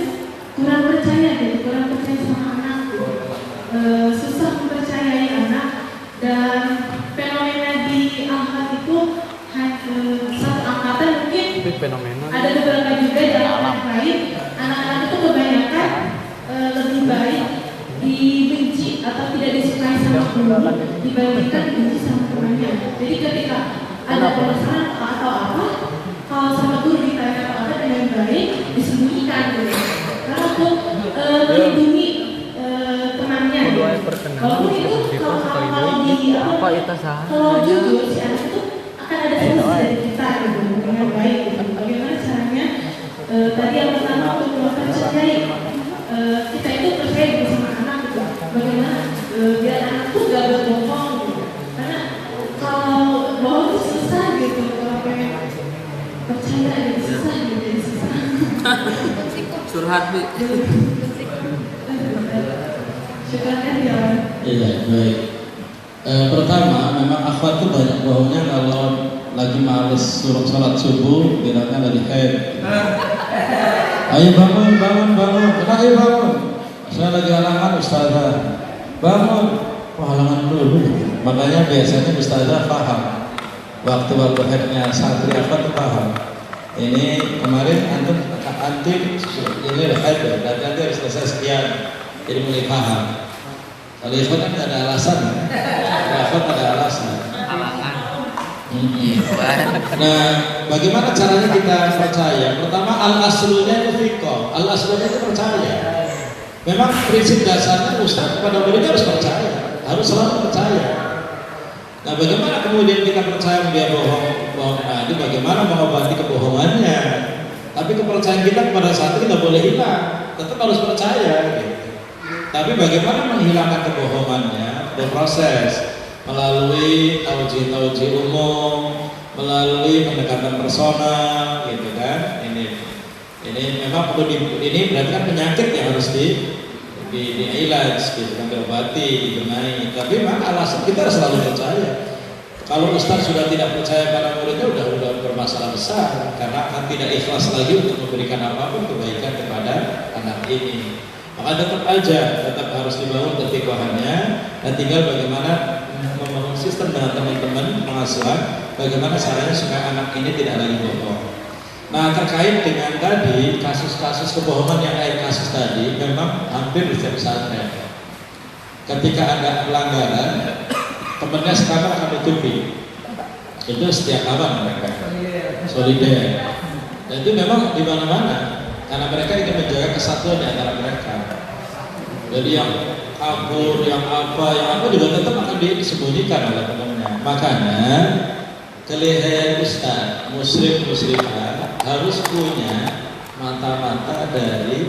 kurang percaya gitu, kurang percaya sama anak gitu. Susah mempercayai anak, dan fenomena di Ahad itu satu angkatan mungkin ada beberapa juga dalam anak lain, anak-anak itu kebanyakan lebih baik dibenci atau tidak disukai sama guru dibandingkan dibenci sama temannya. Jadi ketika ada permasalahan atau apa, kalau sama guru ditanya atau ada dengan baik disembunyikan gitu. Karena untuk melindungi temannya. Walaupun itu kalau jujur si anak itu akan ada solusi dari kita gitu, dengan baik gitu. Bagaimana caranya? Tadi yang pertama untuk mempercayai kita itu percaya gitu sama anak gitu. Bagaimana biar anak tuh gak berbohong gitu. Karena kalau bohong itu susah gitu, kalau pengen percaya gitu susah gitu, jadi susah. Curhat bi. Syukurkan ya. Iya, baik. Pertama, memang akhwat itu banyak bohongnya kalau lagi males sholat subuh, bilangnya lagi haid. Ayo bangun, ayo bangun. Saya lagi halangan ustazah. Bangun, halangan dulu. Makanya biasanya ustazah paham. Waktu haidnya santri akhwat itu paham. Ini kemarin anti ini haid, dan nanti harus selesai sekian. Jadi mulai paham. Kalau ikhwan kan tidak ada alasan, ikhwan ada alasan. Nah, bagaimana caranya kita percaya? Pertama, al-aslunya itu fiqh, al-aslunya itu percaya. Memang prinsip dasarnya ustaz kepada muridnya harus percaya, harus selalu percaya. Nah, bagaimana kemudian kita percaya dia bohong? Nah, itu bagaimana mengobati kebohongannya? Tapi kepercayaan kita kepada satu tidak boleh hilang, tetap harus percaya. Gitu. Tapi bagaimana menghilangkan kebohongannya? Berproses melalui tauji umum, melalui pendekatan personal, gitu kan? Ini memang perlu ini berarti kan penyakit yang harus diilaj, gitu kan, diobati, dibenahi. Tapi memang alasan kita harus selalu percaya. Kalau ustaz sudah tidak percaya pada muridnya, udah bermasalah besar, karena akan tidak ikhlas lagi untuk memberikan apapun kebaikan kepada anak ini. Maka tetap harus dibangun ketiqwahannya, dan tinggal bagaimana membangun sistem dengan teman-teman pengasuhan, bagaimana caranya supaya anak ini tidak lagi bohong. Nah, terkait dengan tadi kasus-kasus kebohongan yang kasus tadi, memang hampir di setiap pesantren. Ketika ada pelanggaran, temannya sekarang akan ditutupi. Itu setiap kawan mereka solider. Dan itu memang di mana-mana. Karena mereka ingin menjaga kesatuan di antara mereka. Jadi yang kabur, yang apa juga tetap akan disembunyikan oleh temannya. Makanya kelihayan ustaz, muslimah harus punya mata-mata dari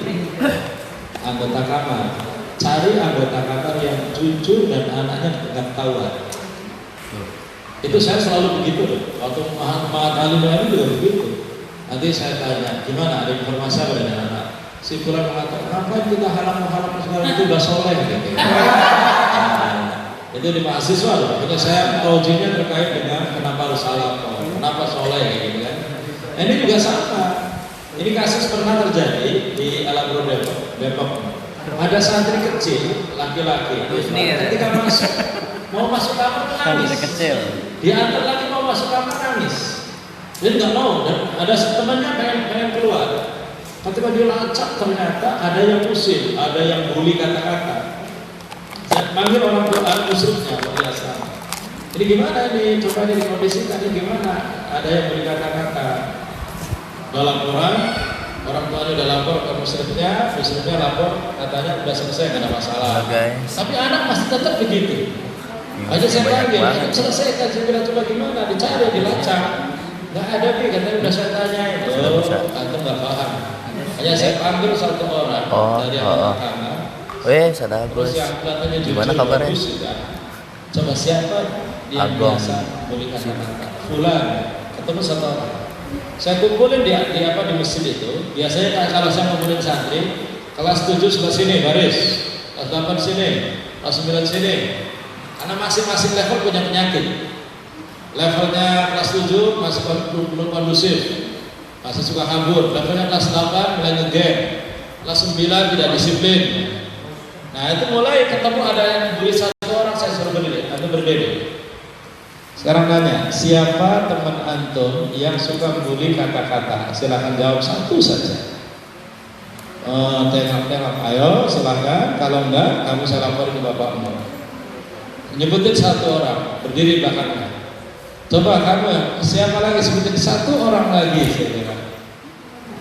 anggota kamar. Cari anggota kamar yang jujur dan anaknya tidak ketahuan. Itu saya selalu begitu loh. Waktu Mahat Alim juga begitu. Nanti saya tanya, gimana ada informasi apa dari anak? Si Fulan mengatakan, kenapa kita halang sekarang itu udah soleh gitu. Itu di mahasiswa loh. Makanya saya ujinya terkait dengan kenapa harus salah, kenapa soleh gitu kan. Nah, ini juga sama. Ini kasus pernah terjadi di Alabro Depok. Ada santri kecil laki-laki. Ketika mau masuk kamar nangis. Diantar lagi mau masuk kamar nangis. Dia nggak mau, dan ada temannya pengen keluar. Ketika dia lacak ternyata ada yang usil, ada yang bully kata-kata. Saya panggil orang tua musyriknya, biasa. Ini gimana ini? Coba dikondisikan ini gimana? Ada yang bully kata-kata. Dalam orang tuanya udah lapor ke musyriknya lapor katanya udah selesai, nggak ada masalah. Tapi anak masih tetap begitu. Aja saya panggil, selesaikan, saya bilang coba gimana? Dicari, dilacak. Nggak ada nih, katanya udah saya tanyain. Antum nggak paham. Hanya saya panggil satu orang dari anak-anak. Sada Terus Agus. yang kelihatannya jujur, Gimana kabarnya? bagus, ya. Coba siapa dia yang Agong. biasa boleh kata-kata Fulan, ketemu satu orang. Saya kumpulin di masjid itu. Biasanya kalau saya kumpulin santri, kelas 7 sebelah sini baris, kelas 8 sini, kelas 9 sini. Karena masing-masing level punya penyakit. Levelnya kelas 7 masih belum kondusif, masih suka kabur. Levelnya kelas 8 mulai ngegame, kelas 9 tidak disiplin. Nah itu mulai ketemu ada yang beli satu orang, saya suruh berdiri, atau berbeda. Sekarang nanya, siapa teman antum yang suka membuli kata-kata? Silahkan jawab satu saja. Tengok-tengok, ayo silahkan. Kalau enggak, kamu saya laporin ke bapakmu. Nyebutin satu orang, berdiri belakangnya. Coba kamu, siapa lagi? Sebutin satu orang lagi, saya bilang.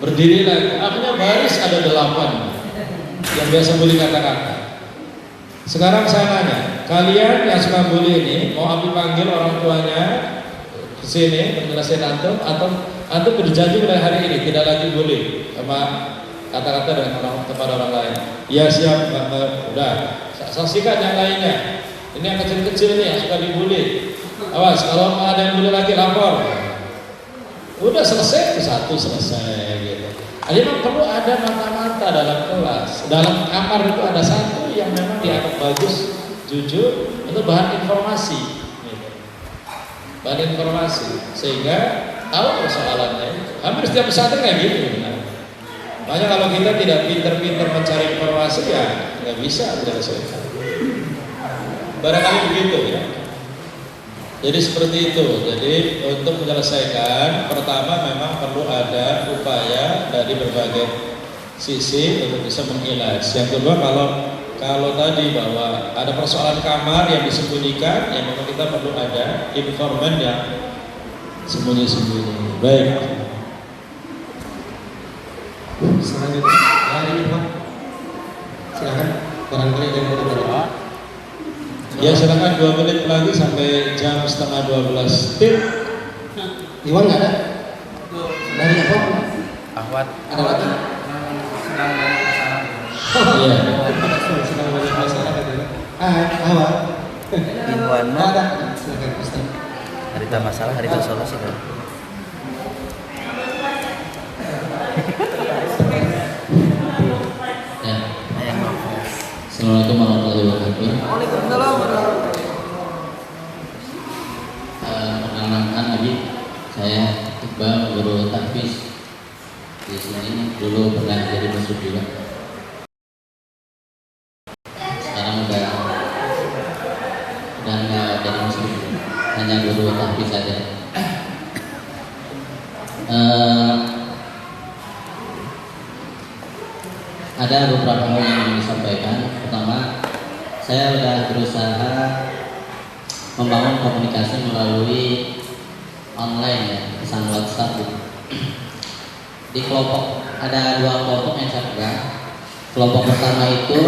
Berdiri lagi. Akhirnya baris ada 8 yang biasa bully kata-kata. Sekarang saya nanya, kalian yang suka bully ini mau Abi panggil orang tuanya ke sini menjelaskan antum, atau antum berjanji mulai hari ini tidak lagi bully sama kata-kata dengan kepada orang lain? Ya siap, udah. Saksikan yang lainnya. Ini yang kecil-kecil nih yang suka dibully. Awas, kalau ada yang bully lagi lapor. Udah selesai, satu selesai gitu. Jadi memang perlu ada mata-mata dalam kelas. Dalam kamar itu ada satu yang memang dianggap bagus, jujur, untuk bahan informasi. Gitu. Bahan informasi, sehingga tahu persoalannya. Hampir setiap pesantren kayak gitu. Makanya kalau kita tidak pinter-pinter mencari informasi ya nggak bisa menyelesaikan. Barangkali begitu ya. Jadi seperti itu. Jadi untuk menyelesaikan, pertama memang perlu ada upaya dari berbagai sisi untuk bisa mengilaj. Yang kedua, kalau tadi bahwa ada persoalan kamar yang disembunyikan, yang memang kita perlu ada informan yang sembunyi-sembunyi. Baik. Selanjutnya, ini Pak. Silakan. Barangkali ada yang mau bertanya. Ya silakan 2 menit lagi sampai jam 11:30. Tip. Iwan nggak ada? Dari apa? Ahwat. Ada lagi? Iya. Sedang banyak masalah gitu. Awal. Iwana. Ada. Silakan Ustaz. Harita masalah, harita solusi kan. Ya. Ayo. Assalamualaikum warahmatullahi wabarakatuh. Waalaikumsalam warahmatullahi Perkenalkan Abi, saya Iqbal, guru tahfiz di sini. Dulu pernah jadi musuh juga. Sekarang udah nggak jadi musuh, hanya guru tahfiz saja. Ada beberapa hal yang ingin disampaikan. Pertama, saya sudah berusaha membangun komunikasi melalui online ya, pesan WhatsApp gitu. Di kelompok ada 2 kelompok yang saya pegang. Kelompok pertama itu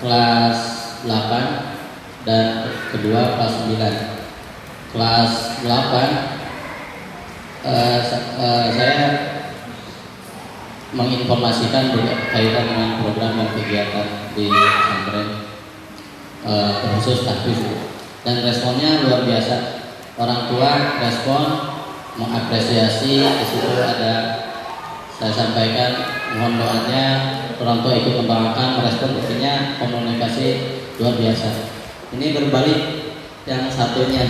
kelas 8 dan kedua kelas 9. Kelas 8 saya menginformasikan berkaitan dengan program dan kegiatan di pesantren khusus tahfiz, dan responnya luar biasa. Orang tua respon mengapresiasi. Di situ ada saya sampaikan mohon doanya, orang tua ikut membangun, merespon, artinya komunikasi luar biasa. Ini berbalik yang satunya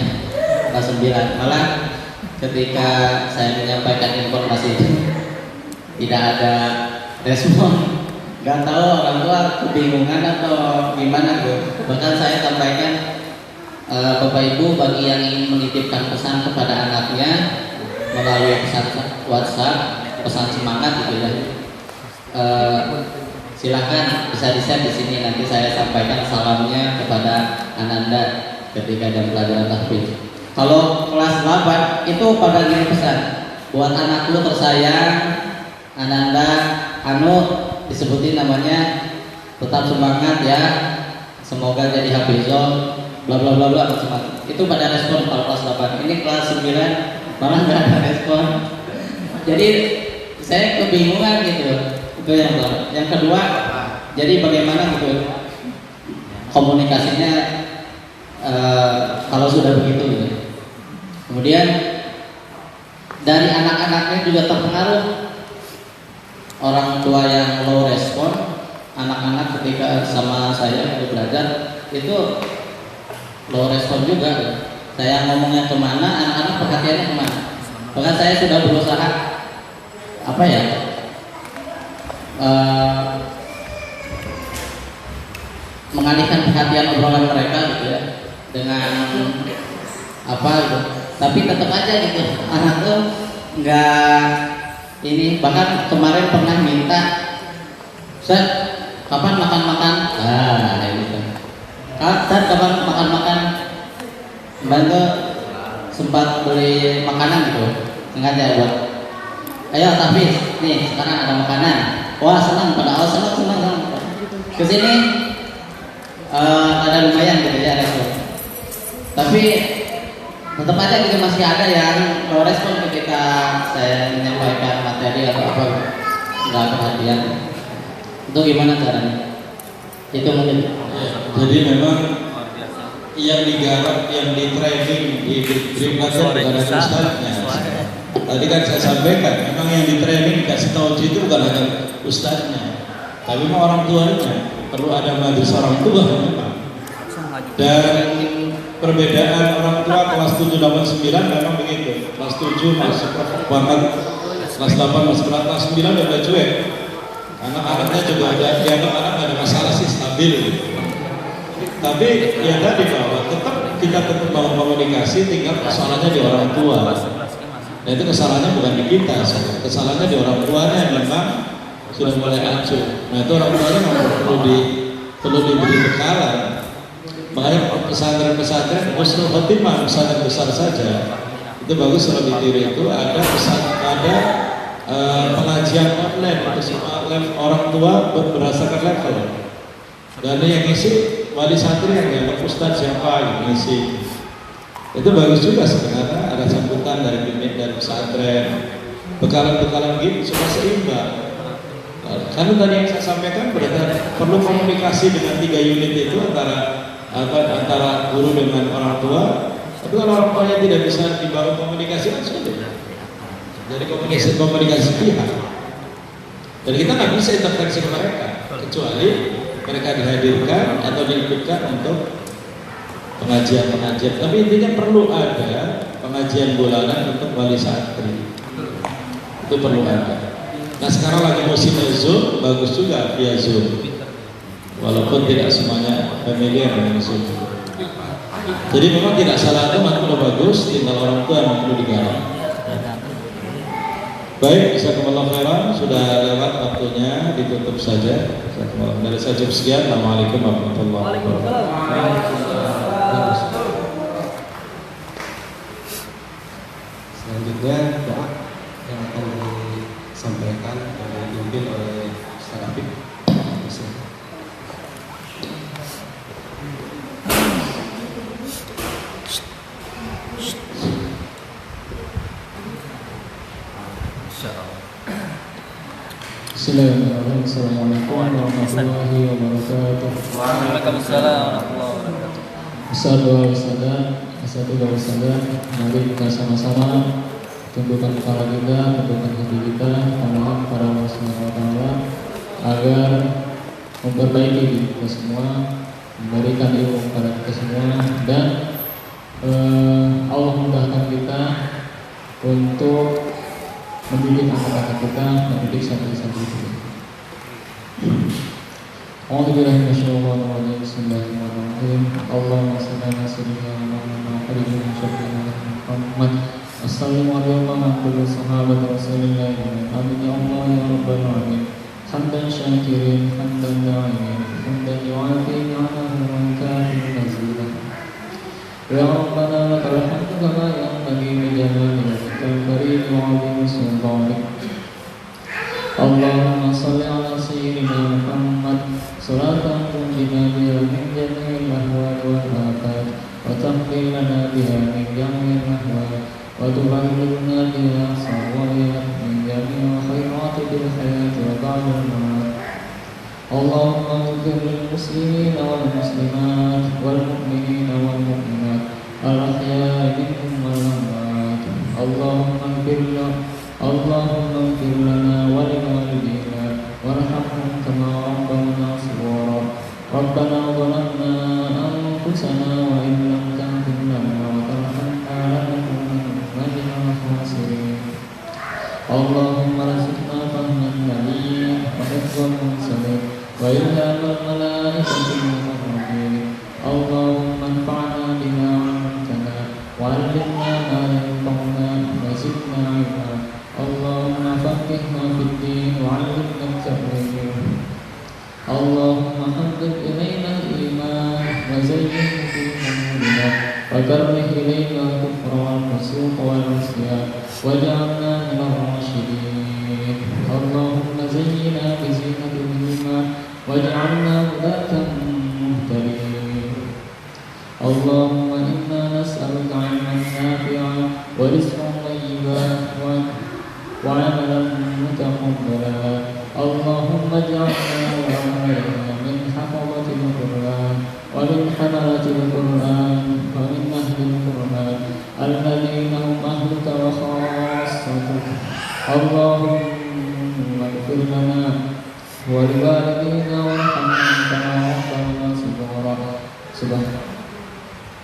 kelas 9, malah ketika saya menyampaikan informasi itu tidak ada respon. Gak tahu orang tua kebingungan atau gimana Bu. Bahkan saya sampaikan, Bapak Ibu bagi yang ingin menitipkan pesan kepada anaknya melalui pesan WhatsApp, pesan semangat gitu ya. Silakan bisa di-share di sini, nanti saya sampaikan salamnya kepada Ananda ketika jam pelajaran tahfidz. Kalau kelas 8 itu pada gini pesan, buat anakku tersayang Ananda, Anu disebutin namanya, tetap semangat ya, semoga jadi hafizol, bla bla bla bla, semangat. Itu pada respon kalau kelas 8. Ini kelas 9 malah nggak ada respon. Jadi saya kebingungan gitu. Itu yang pertama. Yang kedua, jadi bagaimana gitu komunikasinya kalau sudah begitu gitu. Kemudian dari anak-anaknya juga terpengaruh. Orang tua yang low respon, anak-anak ketika sama saya untuk belajar itu low respon juga. Saya ngomongnya kemana, anak-anak perhatiannya kemana. Bahkan saya sudah berusaha mengalihkan perhatian obrolan mereka gitu ya dengan gitu. Tapi tetap aja gitu anak tuh nggak ini. Bahkan kemarin pernah minta, Ustaz, kapan makan-makan? Gitu. Ustaz, kapan makan-makan? Bantu sempat beli makanan gitu, sengaja buat. Ayo tapi nih sekarang ada makanan. Wah senang, padahal senang. Kesini ada lumayan gitu ya respon. Tapi tetap aja gitu masih ada yang low respon ketika saya menyampaikan materi atau apa, nggak perhatian. Itu gimana caranya? Itu mungkin. Jadi memang yang digarap, yang di training, diberi pelajaran bukan hanya ustadznya. Tadi kan saya sampaikan, memang yang di training dikasih tahu itu bukan hanya ustadznya, tapi memang orang tuanya. Perlu ada majelis orang tua memang. Dan perbedaan orang tua kelas 7, 8, 9 memang begitu. Kelas 7 masuk banget, kelas 8 masuk kelas 9 udah cuek. Anak-anaknya juga ada, dianggap anak ada masalah sih, stabil. Tapi yang tadi bahwa kita tetap mau komunikasi, tinggal kesalahannya di orang tua. Nah itu kesalahannya bukan di kita, kesalahannya di orang tuanya yang memang sudah mulai acuh. Nah itu orang tuanya memang perlu diberi bekalan. Makanya pesantren-pesantren husnul khotimah, pesantren besar saja itu bagus kalau ditiru itu ada pengajian online untuk orang tua berdasarkan level. Dan yang ngisi wali santri yang ustadz siapa yang ngisi. Itu bagus juga sebenarnya, ada sambutan dari pimpinan dari pesantren, bekalan-bekalan gitu supaya seimbang. Karena tadi yang saya sampaikan berarti perlu komunikasi dengan 3 unit itu antara guru dengan orang tua. Tapi kalau orang tuanya tidak bisa dibangun komunikasi kan sulit. Jadi komunikasi pihak. Dan kita nggak bisa intervensi ke mereka kecuali mereka dihadirkan atau diikutkan untuk pengajian-pengajian. Tapi intinya perlu ada pengajian bulanan untuk wali santri. Itu perlu ada. Nah sekarang lagi musim Zoom, bagus juga via Zoom. Walaupun tidak semuanya familiar dengan Zoom. Jadi memang tidak salah itu makna bagus, tinggal orang tua yang perlu digarap. Baik, jazakumullah khairan, sudah lewat waktunya, ditutup saja. Dari saya cukup sekian. Assalamualaikum warahmatullahi wabarakatuh. Selanjutnya doa yang akan disampaikan dan dipimpin oleh Ustaz Habib. Bismillahirrahmanirrahim. Assalamualaikum warahmatullahi wabarakatuh. Waalaikumsalam warahmatullahi wabarakatuh. Assalamualaikum. Mari kita sama-sama tundukkan kepala kita, tundukkan hati kita, mohon kepada Allah Subhanahu wa taala agar memperbaiki diri kita semua, memberikan ilmu kepada kita semua, dan Allah mudahkan kita untuk mendidik anak-anak kita, mendidik santri-santri kita. A'udzubillahi minasyaitonir rajim. Bismillahirrahmanirrahim. Allahumma shalli ala sayyidina Muhammad wa ala ali Muhammad. الصلاة والسلام على كل صحابة رسول الله آمين يا الله يا رب العالمين حمدا شاكرين حمدا داعين حمدا يوافي نعمه ويكافئ مزيدا يا ربنا لك الحمد كما ينبغي لجلال وجهك الكريم وعظيم سلطانك اللهم صل على سيدنا محمد صلاة تنجينا بها من جميع الأهوال والآفات وتقضي لنا بها من جميع الأهوال وتبلغنا بها صوابها من جميع الخيرات في الحياة وبعد الممات اللهم اغفر للمسلمين والمسلمات والمؤمنين والمؤمنات الأحياء منهم والأموات اللهم اغفر لنا ولوالدينا وارحمهم كما ربونا صغارا ربنا ظلمنا أنفسنا وإن لم تغفر لنا وترحمنا لنكونن من الخاسرين اللهم ارزقنا فهم النبي وحفظ المرسلين وإلهام الملائكة المقربين اللهم انفعنا بما علمتنا وعلمنا ما ينفعنا وزدنا علما اللهم فقهنا في الدين وعلمنا التأويل اللهم حبب إلينا الإيمان وزينه في قلوبنا وكره إلينا الكفر والفسوق والعصيان واجعلنا من الراشدين اللهم زينا بزينة الإيمان واجعلنا هداة مهتدين اللهم إنا نسألك علما نافعا ورزقا طيبا وعملا متقبلا اللهم اجعلنا من حفظة القرآن ومن حملة القرآن ومن أهل القرآن الذين هم أهلك وخاصتك اللهم اغفر لنا ولوالدينا وارحمنا كما ربنا صغارا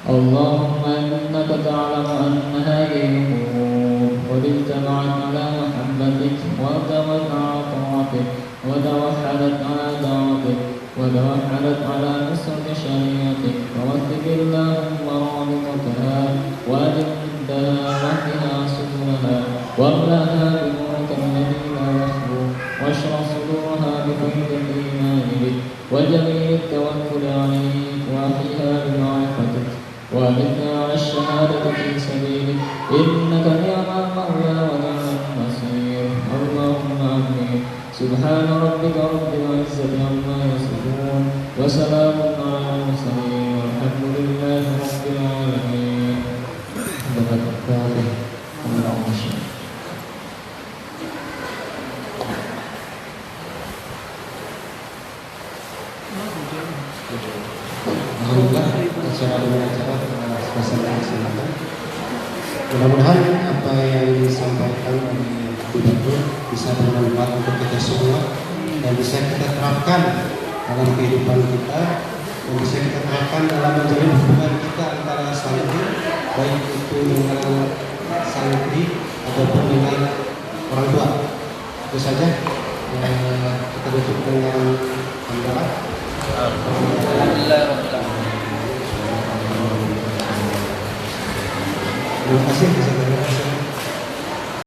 اللهم إنك تعلم أن هذه الأمور قد اجتمعت على محبتك وارتبت على طاعتك وتوحدت على دعوتك وتوحدت على نصرة شريعتك فوثق اللهم رابطتها وأجل دامتها سبلها واملأها بنورك الذي لا يخلو واشرح صدورها بفيض الإيمان بك وجميل التوكل عليك وأحيها بمعرفتك وأمتنا على الشهادة في سبيلك إنك نعم المولى ونعم النصير اللهم آمين سبحان ربك رب العزة عما يصفون وسلام على المرسلين والحمد لله رب العالمين. Alhamdulillah acara selesai dilaksanakan. Mudah-mudahan apa yang disampaikan oleh Gubernur bisa bermanfaat untuk kita semua dan bisa kita terapkan dalam kehidupan kita dan bisa kita terapkan dalam menjalin hubungan kita antara santri, baik itu dengan santri ataupun dengan orang tua. Itu saja. Kita tutup dengan hamdalah. Terima kasih.